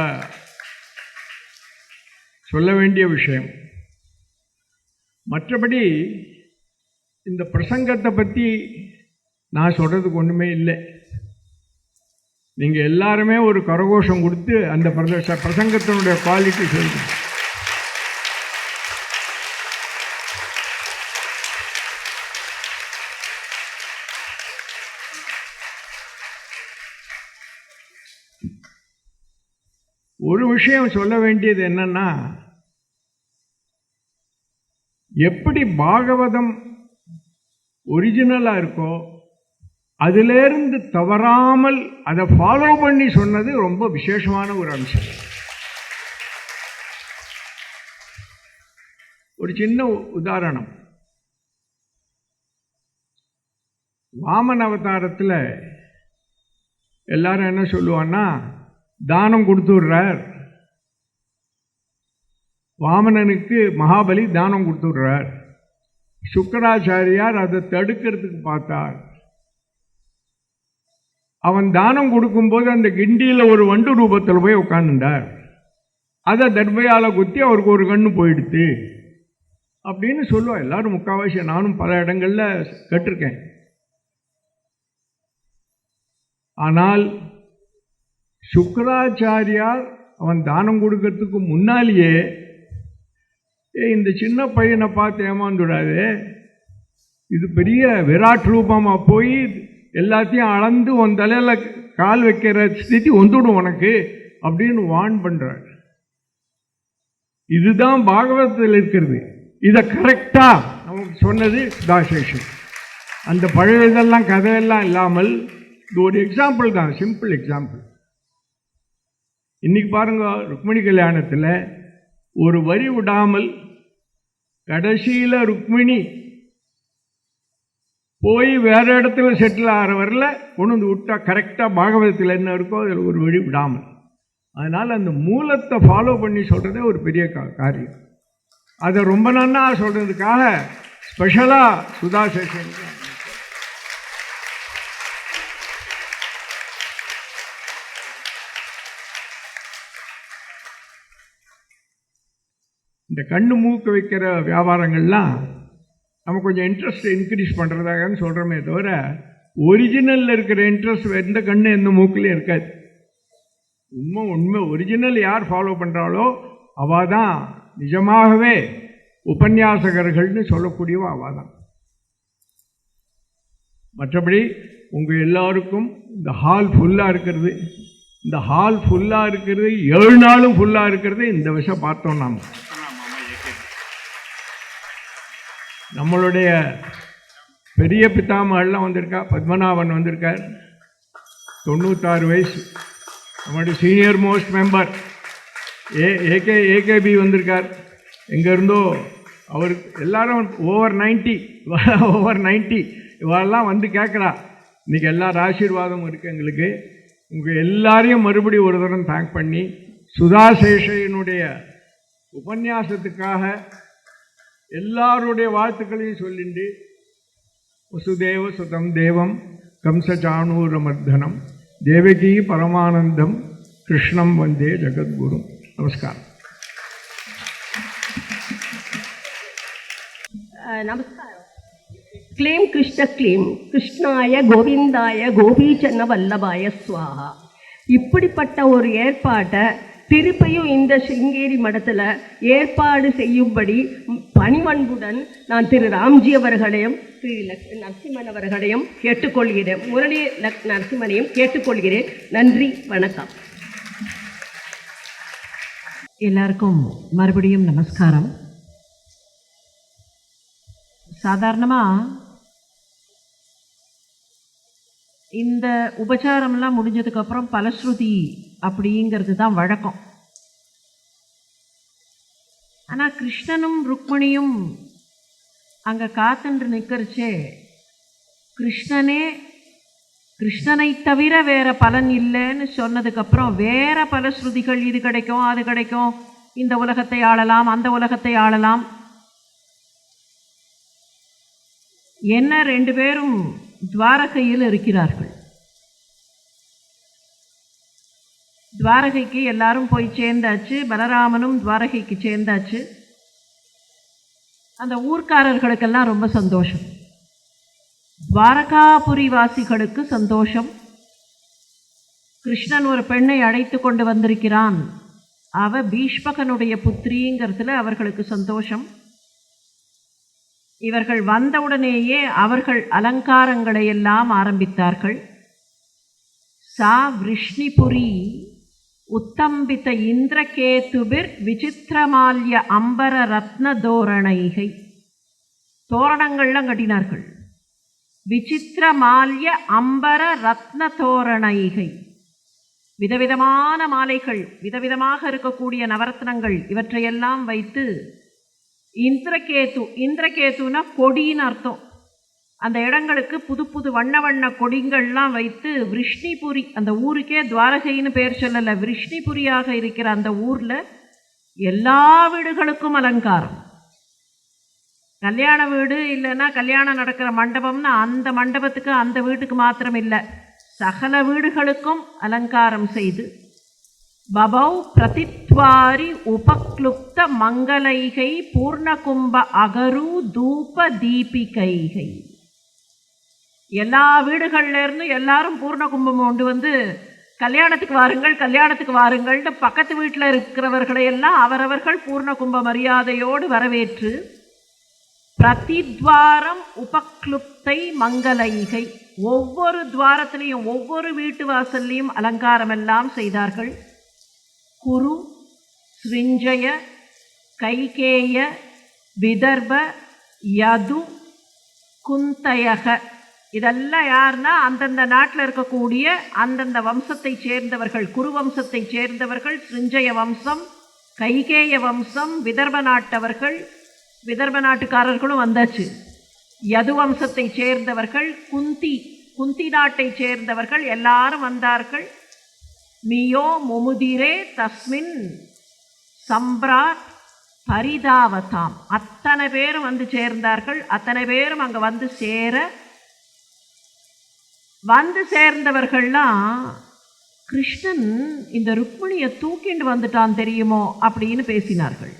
சொல்ல வேண்டிய விஷயம். மற்றபடி இந்த பிரசங்கத்தை பற்றி நான் சொல்கிறதுக்கு ஒன்றுமே இல்லை. நீங்கள் எல்லாருமே ஒரு கரகோஷம் கொடுத்து அந்த பிரசங்கத்தினுடைய குவாலிட்டி சொல்லுங்க. ஒரு விஷயம் சொல்ல வேண்டியது என்னன்னா, எப்படி பாகவதம் ஒரிஜினலாக இருக்கோ அதிலேருந்து தவறாமல் அதை ஃபாலோ பண்ணி சொன்னது ரொம்ப விசேஷமான ஒரு அம்சம். ஒரு சின்ன உதாரணம், வாமன் அவதாரத்தில் எல்லாரும் என்ன சொல்லுவான்னா, தானம் கொடுத்துடுறார், வாமனனுக்கு மகாபலி தானம் கொடுத்துடுறார். சுக்கராச்சாரியார் அதை தடுக்கிறதுக்கு பார்த்தார். அவன் தானம் கொடுக்கும்போது அந்த கிண்டியில் ஒரு வண்டு ரூபத்தில் போய் உட்காந்துட்டார். அதை தர்பையால் குத்தி அவருக்கு ஒரு கண்ணு போயிடுத்து அப்படின்னு சொல்லுவாள். எல்லாரும் முக்கால்வாசி, நானும் பல இடங்களில் கேட்டிருக்கேன். ஆனால் சுக்கராச்சாரியார் அவன் தானம் கொடுக்கறதுக்கு முன்னாலேயே இந்த சின்ன பையனை பார்த்து ஏமாந்துடாது, இது பெரிய விராட் ரூபமாக போய் எல்லாத்தையும் அளந்து உன் தலையில் கால் வைக்கிற ஸ்திதி வந்துடும் உனக்கு அப்படின்னு வார்ன் பண்ணுறார். இதுதான் பாகவதத்தில் இருக்கிறது. இதை கரெக்டாக நமக்கு சொன்னது சுதாசேஷன். அந்த பழைய இதெல்லாம் கதையெல்லாம் இல்லாமல் இது ஒரு எக்ஸாம்பிள் தான், சிம்பிள் எக்ஸாம்பிள். இன்னைக்கு பாருங்க, ருக்மிணி கல்யாணத்தில் ஒரு வரி விடாமல் கடைசியில் ருக்மிணி போய் வேற இடத்துல செட்டில் ஆகிற வரல கொண்டு வந்து விட்டா கரெக்டாக பாகவதத்தில் என்ன இருக்கோ அதில் ஒரு வழி விடாமல். அதனால் அந்த மூலத்தை ஃபாலோ பண்ணி சொல்கிறதே ஒரு பெரிய காரியம். அதை ரொம்ப நன்னா சொல்கிறதுக்காக ஸ்பெஷலாக சுதாசேஷன் இந்த கண்ணு மூக்கு வைக்கிற வியாபாரங்கள்லாம் நம்ம கொஞ்சம் இன்ட்ரெஸ்ட் இன்க்ரீஸ் பண்ணுறதாகன்னு சொல்கிறோமே தவிர ஒரிஜினலில் இருக்கிற இன்ட்ரெஸ்ட் எந்த கண்ணு எந்த மூக்கிலையும் இருக்காது. உண்மை ஒரிஜினல் யார் ஃபாலோ பண்ணுறாளோ அவள் தான் நிஜமாகவே உபன்யாசகர்கள்னு சொல்லக்கூடியவோ அவள் தான். மற்றபடி உங்கள் எல்லாருக்கும் இந்த ஹால் ஃபுல்லாக இருக்கிறது, இந்த ஹால் ஃபுல்லாக இருக்கிறது, 7 நாளும் ஃபுல்லாக இருக்கிறது இந்த விஷயம் பார்த்தோம். நாம் நம்மளுடைய பெரிய பிதாமகள்லாம் வந்திருக்கா. பத்மநாபன் வந்திருக்கார், 96 வயசு. நம்மளுடைய சீனியர் மோஸ்ட் மெம்பர் ஏகேபி வந்திருக்கார். எங்கே இருந்தோ அவர் எல்லாரும் ஓவர் 90 இவெல்லாம் வந்து கேட்குறா. இன்றைக்கி எல்லார் ஆசீர்வாதமும் இருக்குது எங்களுக்கு. உங்கள் எல்லாரையும் மறுபடியும் ஒரு தரம் தேங்க் பண்ணி சுதாசேஷனுடைய உபன்யாசத்துக்காக எல்லாருடைய வாழ்த்துக்களையும் சொல்லிண்டு வசுதேவ சுதம் தேவம் கம்சச்சாணூரமர்தனம் தேவகி பரமானந்தம் கிருஷ்ணம் வந்தே ஜகத்குரு. நமஸ்காரம். நமஸ்காரம். க்ளீம் கிருஷ்ண க்ளீம் கிருஷ்ணாய கோவிந்தாய கோபீச்சன்ன வல்லபாய ஸ்வாஹா. இப்படிப்பட்ட ஒரு ஏற்பாட்டை திருப்பியும் இந்த சிருங்கேரி மடத்தில் ஏற்பாடு செய்யும்படி பணிவன்புடன் நான் திரு ராம்ஜி அவர்களையும் திரு நரசிம்மன் அவர்களையும் கேட்டுக்கொள்கிறேன், முரளி நரசிம்மனையும் கேட்டுக்கொள்கிறேன். நன்றி, வணக்கம். எல்லாருக்கும் மறுபடியும் நமஸ்காரம். சாதாரணமாக இந்த உபச்சாரம்லாம் முடிஞ்சதுக்கப்புறம் பலஸ்ருதி அப்படிங்கிறது தான் வழக்கம். ஆனால் கிருஷ்ணனும் ருக்மிணியும் அங்கே காத்துன்று நிற்கிறச்சே கிருஷ்ணனை தவிர வேற பலன் இல்லைன்னு சொன்னதுக்கப்புறம் வேற பலஸ்ருதிகள் இது கிடைக்கும் அது கிடைக்கும், இந்த உலகத்தை ஆளலாம் அந்த உலகத்தை ஆளலாம். என்ன 2 பேரும் துவாரகையில் இருக்கிறார்கள். துவாரகைக்கு எல்லாரும் போய் சேர்ந்தாச்சு, பலராமனும் துவாரகைக்கு சேர்ந்தாச்சு. அந்த ஊர்க்காரர்களுக்கெல்லாம் ரொம்ப சந்தோஷம், துவாரகாபுரி வாசிகளுக்கு சந்தோஷம். கிருஷ்ணன் ஒரு பெண்ணை அழைத்து கொண்டு வந்திருக்கிறான், அவ பீஷ்மகனுடைய புத்திரிங்கிறதுல அவர்களுக்கு சந்தோஷம். இவர்கள் வந்தவுடனேயே அவர்கள் அலங்காரங்களை எல்லாம் ஆரம்பித்தார்கள். சா விஷ்ணிபுரி உத்தம்பித்த இந்திரகேதுபிர் விசித்திரமால்ய அம்பர ரத்ன தோரணைகை. தோரணங்கள்லாம் கட்டினார்கள். விசித்திரமால்ய அம்பர ரத்ன தோரணைகை, விதவிதமான மாலைகள், விதவிதமாக இருக்கக்கூடிய நவரத்னங்கள், இவற்றையெல்லாம் வைத்து இந்திரகேதுனா கொடின்னு அர்த்தம். அந்த இடங்களுக்கு புது புது வண்ண வண்ண கொடிங்கள்லாம் வைத்து விஷ்ணிபுரி, அந்த ஊருக்கே துவாரகைன்னு பேர் சொல்லலை, விஷ்ணிபுரியாக இருக்கிற அந்த ஊரில் எல்லா வீடுகளுக்கும் அலங்காரம். கல்யாண வீடு இல்லைன்னா கல்யாணம் நடக்கிற மண்டபம்னு அந்த மண்டபத்துக்கு அந்த வீட்டுக்கு மாத்திரம் இல்லை, சகல வீடுகளுக்கும் அலங்காரம் செய்து பபௌ பிரதித்வாரி உபக்ளுப்த மங்களைகை பூர்ணகும்ப அகரு தூப தீபிகைகை. எல்லா வீடுகள்ல இருந்து எல்லாரும் பூர்ண கும்பம் கொண்டு வந்து கல்யாணத்துக்கு வாருங்கள் கல்யாணத்துக்கு வாருங்கள்னு பக்கத்து வீட்டில் இருக்கிறவர்களையெல்லாம் அவரவர்கள் பூர்ண கும்ப மரியாதையோடு வரவேற்று பிரதித்வாரம் உபக்ளுப்தை மங்களைகை, ஒவ்வொரு துவாரத்திலையும் ஒவ்வொரு வீட்டு வாசல்லையும் அலங்காரம் எல்லாம் செய்தார்கள். குரு, ஸ்ரிஞ்சய, கைகேய, விதர்ப, யது, குந்தயக, இதெல்லாம் யாருன்னா அந்தந்த நாட்டில் இருக்கக்கூடிய அந்தந்த வம்சத்தை சேர்ந்தவர்கள். குரு வம்சத்தை சேர்ந்தவர்கள் ஸ்ரிஞ்சய வம்சம், கைகேய வம்சம், விதர்ப நாட்டவர்கள், விதர்ப நாட்டுக்காரர்களும் வந்தாச்சு. யது வம்சத்தை சேர்ந்தவர்கள், குந்தி நாட்டை சேர்ந்தவர்கள் எல்லாரும் வந்தார்கள். மியோ முமுதிரே தஸ்மின் சம்பிராட் பரிதாவதாம், அத்தனை பேரும் வந்து சேர்ந்தார்கள். அத்தனை பேரும் அங்கே வந்து சேர்ந்தவர்கள்லாம் கிருஷ்ணன் இந்த ருக்மிணியை தூக்கிண்டு வந்துட்டான் தெரியுமோ அப்படின்னு பேசினார்கள்.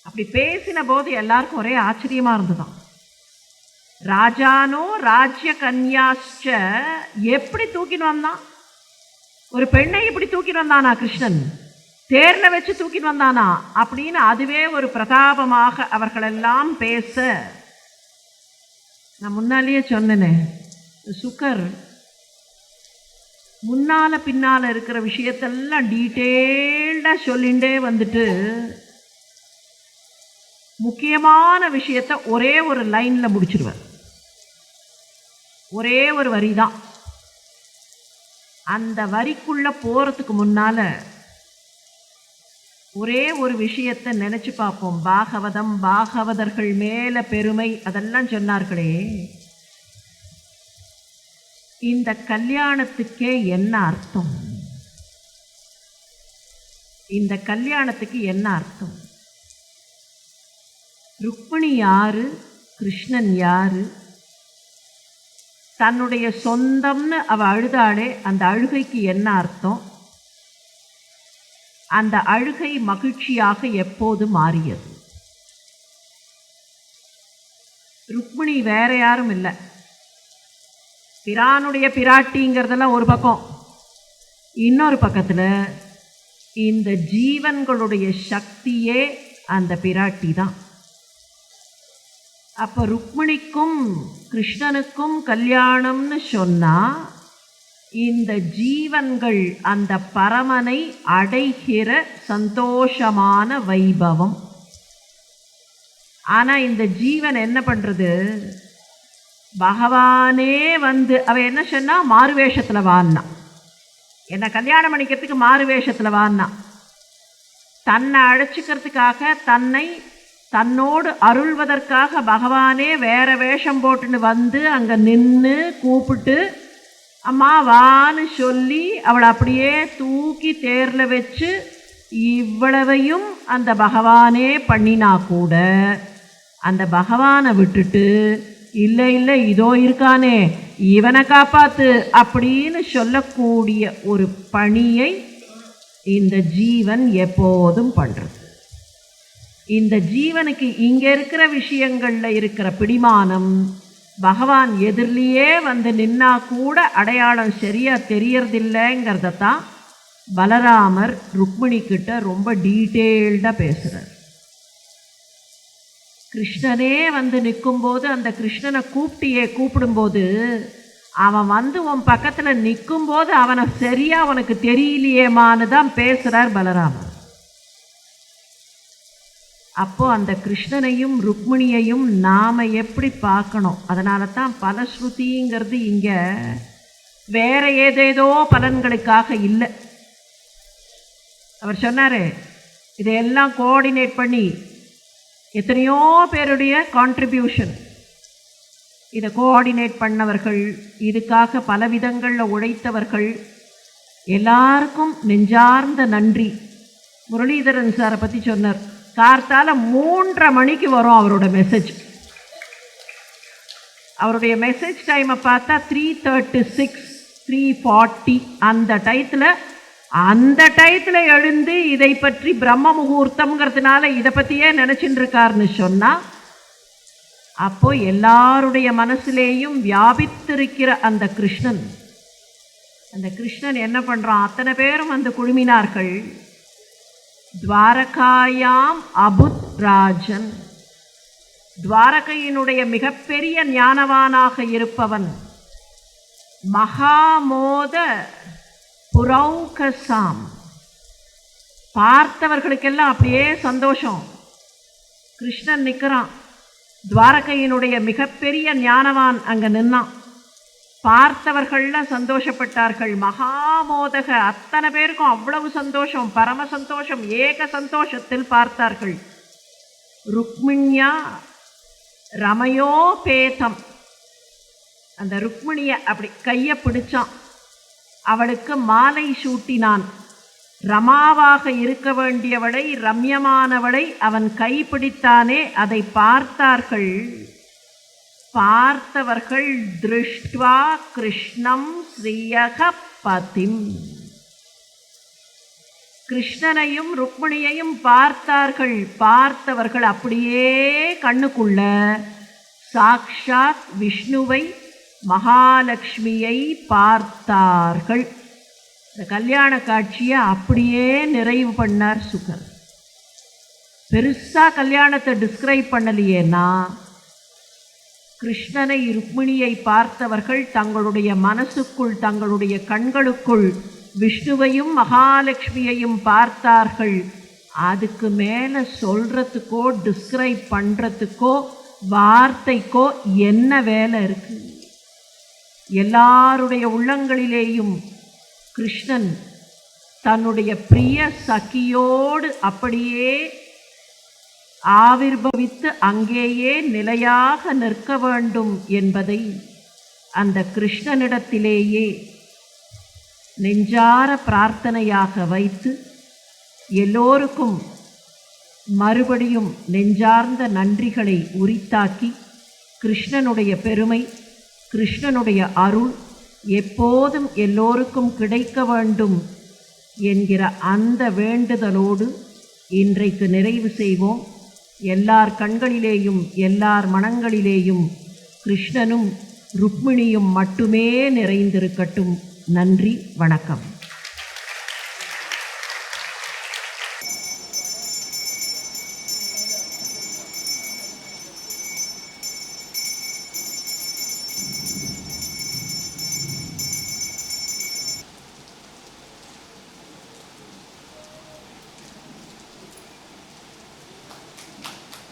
அப்படி பேசின போது எல்லாருக்கும் ஒரே ஆச்சரியமாக இருந்துதான். ராஜானோ ராஜ்ய கன்யாஸ்ச, எப்படி தூக்கின்னு வந்தான்? ஒரு பெண்ணை இப்படி தூக்கின்னு வந்தானா கிருஷ்ணன்? தேர்ல வச்சு தூக்கின்னு வந்தானா அப்படின்னு அதுவே ஒரு பிரதாபமாக அவர்களெல்லாம் பேச, நான் முன்னாலேயே சொன்னேனே, சுகர் முன்னால பின்னால இருக்கிற விஷயத்தெல்லாம் டீட்டெயில்டாக சொல்லிகிட்டே வந்துட்டு முக்கியமான விஷயத்தை ஒரே ஒரு லைனில் முடிச்சிடுவார். ஒரே ஒரு வரி தான். அந்த வரிக்குள்ளே போகிறதுக்கு முன்னால் ஒரே ஒரு விஷயத்தை நினச்சி பார்ப்போம். பாகவதம், பாகவதர்கள் மேலே பெருமை, அதெல்லாம் சொன்னார்களே, இந்த கல்யாணத்துக்கே என்ன அர்த்தம்? இந்த கல்யாணத்துக்கு என்ன அர்த்தம்? ருக்மிணி யாரு? கிருஷ்ணன் யாரு? தன்னுடைய சொந்தம்னு அவ அழுதாளே, அந்த அழுகைக்கு என்ன அர்த்தம்? அந்த அழுகை மகிழ்ச்சியாக எப்போது மாறியது? ருக்மிணி வேற யாரும் இல்லை, பிரானுடைய பிராட்டிங்கிறதெல்லாம் ஒரு பக்கம். இன்னொரு பக்கத்தில் இந்த ஜீவன்களுடைய சக்தியே அந்த பிராட்டி தான். அப்போ ருக்மிணிக்கும் கிருஷ்ணனுக்கும் கல்யாணம்னு சொன்னால் இந்த ஜீவன்கள் அந்த பரமனை அடைகிற சந்தோஷமான வைபவம். ஆனால் இந்த ஜீவன் என்ன பண்ணுறது? பகவானே வந்து அவ என்ன சொன்னா, மாறு வேஷத்தில் வான்னா, என்னை கல்யாணம் பண்ணிக்கிறதுக்கு மாறு வேஷத்தில் வான்னா, தன்னை அழைச்சிக்கிறதுக்காக தன்னோடு அருள்வதற்காக பகவானே வேற வேஷம் போட்டுன்னு வந்து அங்கே நின்று கூப்பிட்டு அம்மா வான்னு சொல்லி அவளை அப்படியே தூக்கி தேரில் வச்சு இவ்வளவையும் அந்த பகவானே பண்ணினா கூட அந்த பகவானை விட்டுட்டு இல்லை இல்லை இதோ இருக்கானே இவனை காப்பாத்து அப்படின்னு சொல்லக்கூடிய ஒரு பணியை இந்த ஜீவன் எப்போதும் பண்ணுறது. இந்த ஜீவனுக்கு இங்கே இருக்கிற விஷயங்களில் இருக்கிற பிடிமானம் பகவான் எதிரிலேயே வந்து நின்னா கூட அடையாளம் சரியாக தெரியறதில்லைங்கிறத தான் பலராமர் ருக்மிணி கிட்ட ரொம்ப டீட்டெயில்டாக பேசுகிறார். கிருஷ்ணனே வந்து நிற்கும்போது அந்த கிருஷ்ணனை கூப்பிடும்போது அவன் வந்து உன் பக்கத்தில் நிற்கும்போது அவனை சரியாக உனக்கு தெரியலையேமான்னு தான் பேசுகிறார் பலராமர். அப்போ அந்த கிருஷ்ணனையும் ருக்மிணியையும் நாம் எப்படி பார்க்கணும்? அதனால தான் பலஸ்ருதிங்கிறது இங்கே வேற ஏதேதோ பலன்களுக்காக இல்லை. அவர் சொன்னார், இதையெல்லாம் கோஆர்டினேட் பண்ணி எத்தனையோ பேருடைய கான்ட்ரிபியூஷன், இதை கோஆர்டினேட் பண்ணவர்கள், இதுக்காக பல விதங்களில் உழைத்தவர்கள் எல்லாருக்கும் நெஞ்சார்ந்த நன்றி. முரளிதரன் சாரை பற்றி சொன்னார். கார்த்தால 3:30 மணிக்கு வரும் அவரோட மெசேஜ். அவருடைய மெசேஜ் டைமை பார்த்தா 3:36, 3:40 அந்த டயத்தில் எழுந்து இதை பற்றி பிரம்ம முகூர்த்தம்ங்கிறதுனால இதை பற்றியே நினச்சிட்டு இருக்காருன்னு சொன்னால், அப்போ எல்லாருடைய மனசுலேயும் வியாபித்திருக்கிற அந்த கிருஷ்ணன் என்ன பண்ணுறான்? அத்தனை பேரும் வந்து குழுமினார்கள். துவாரகாயாம் அபுத் ராஜன், துவாரகையினுடைய மிகப்பெரிய ஞானவானாக இருப்பவன், மகாமோத புரௌகசாம், பார்த்தவர்களுக்கெல்லாம் அப்படியே சந்தோஷம். கிருஷ்ணன் நிற்கிறான், துவாரகையினுடைய மிகப்பெரிய ஞானவான் அங்கே நின்னான். பார்த்தவர்கள்லாம் சந்தோஷப்பட்டார்கள். மகாமோதக, அத்தனை பேருக்கும் அவ்வளவு சந்தோஷம், பரம சந்தோஷம், ஏக சந்தோஷத்தில் பார்த்தார்கள். ருக்மிணியா ரமயோபேதம், அந்த ருக்மிணியை அப்படி கையை பிடிச்சான், அவளுக்கு மாலை சூட்டினான். ரமாவாக இருக்க வேண்டியவளை, ரம்யமானவளை அவன் கைப்பிடித்தானே, அதை பார்த்தார்கள். பார்த்தவர்கள் திருஷ்ட்வா கிருஷ்ணம் ஸ்ரீயக பதிம், கிருஷ்ணனையும் ருக்மிணியையும் பார்த்தார்கள். பார்த்தவர்கள் அப்படியே கண்ணுக்குள்ள சாக்ஷாத் விஷ்ணுவை, மகாலட்சுமியை பார்த்தார்கள். இந்த கல்யாண காட்சியை அப்படியே நிறைவு பண்ணார் சுகர். பெருசாக கல்யாணத்தை டிஸ்கிரைப் பண்ணலையேன்னா, கிருஷ்ணனை ருக்மிணியை பார்த்தவர்கள் தங்களுடைய மனசுக்குள், தங்களுடைய கண்களுக்குள் விஷ்ணுவையும் மகாலட்சுமியையும் பார்த்தார்கள். அதுக்கு மேலே சொல்கிறதுக்கோ டிஸ்கிரைப் பண்ணுறதுக்கோ வார்த்தைக்கோ என்ன வேலை இருக்குது? எல்லாருடைய உள்ளங்களிலேயும் கிருஷ்ணன் தன்னுடைய பிரிய சகியோடு அப்படியே ஆவிர்பவித்து அங்கேயே நிலையாக நிற்க வேண்டும் என்பதை அந்த கிருஷ்ணனிடத்திலேயே நெஞ்சார பிரார்த்தனையாக வைத்து எல்லோருக்கும் மறுபடியும் நெஞ்சார்ந்த நன்றிகளை உரித்தாக்கி, கிருஷ்ணனுடைய பெருமை, கிருஷ்ணனுடைய அருள் எப்போதும் எல்லோருக்கும் கிடைக்க வேண்டும் என்கிற அந்த வேண்டுதலோடு இன்றைக்கு நிறைவு செய்வோம். எல்லார் கண்களிலேயும் எல்லார் மனங்களிலேயும் கிருஷ்ணனும் ருக்மிணியும் மட்டுமே நிறைந்திருக்கட்டும். நன்றி, வணக்கம்.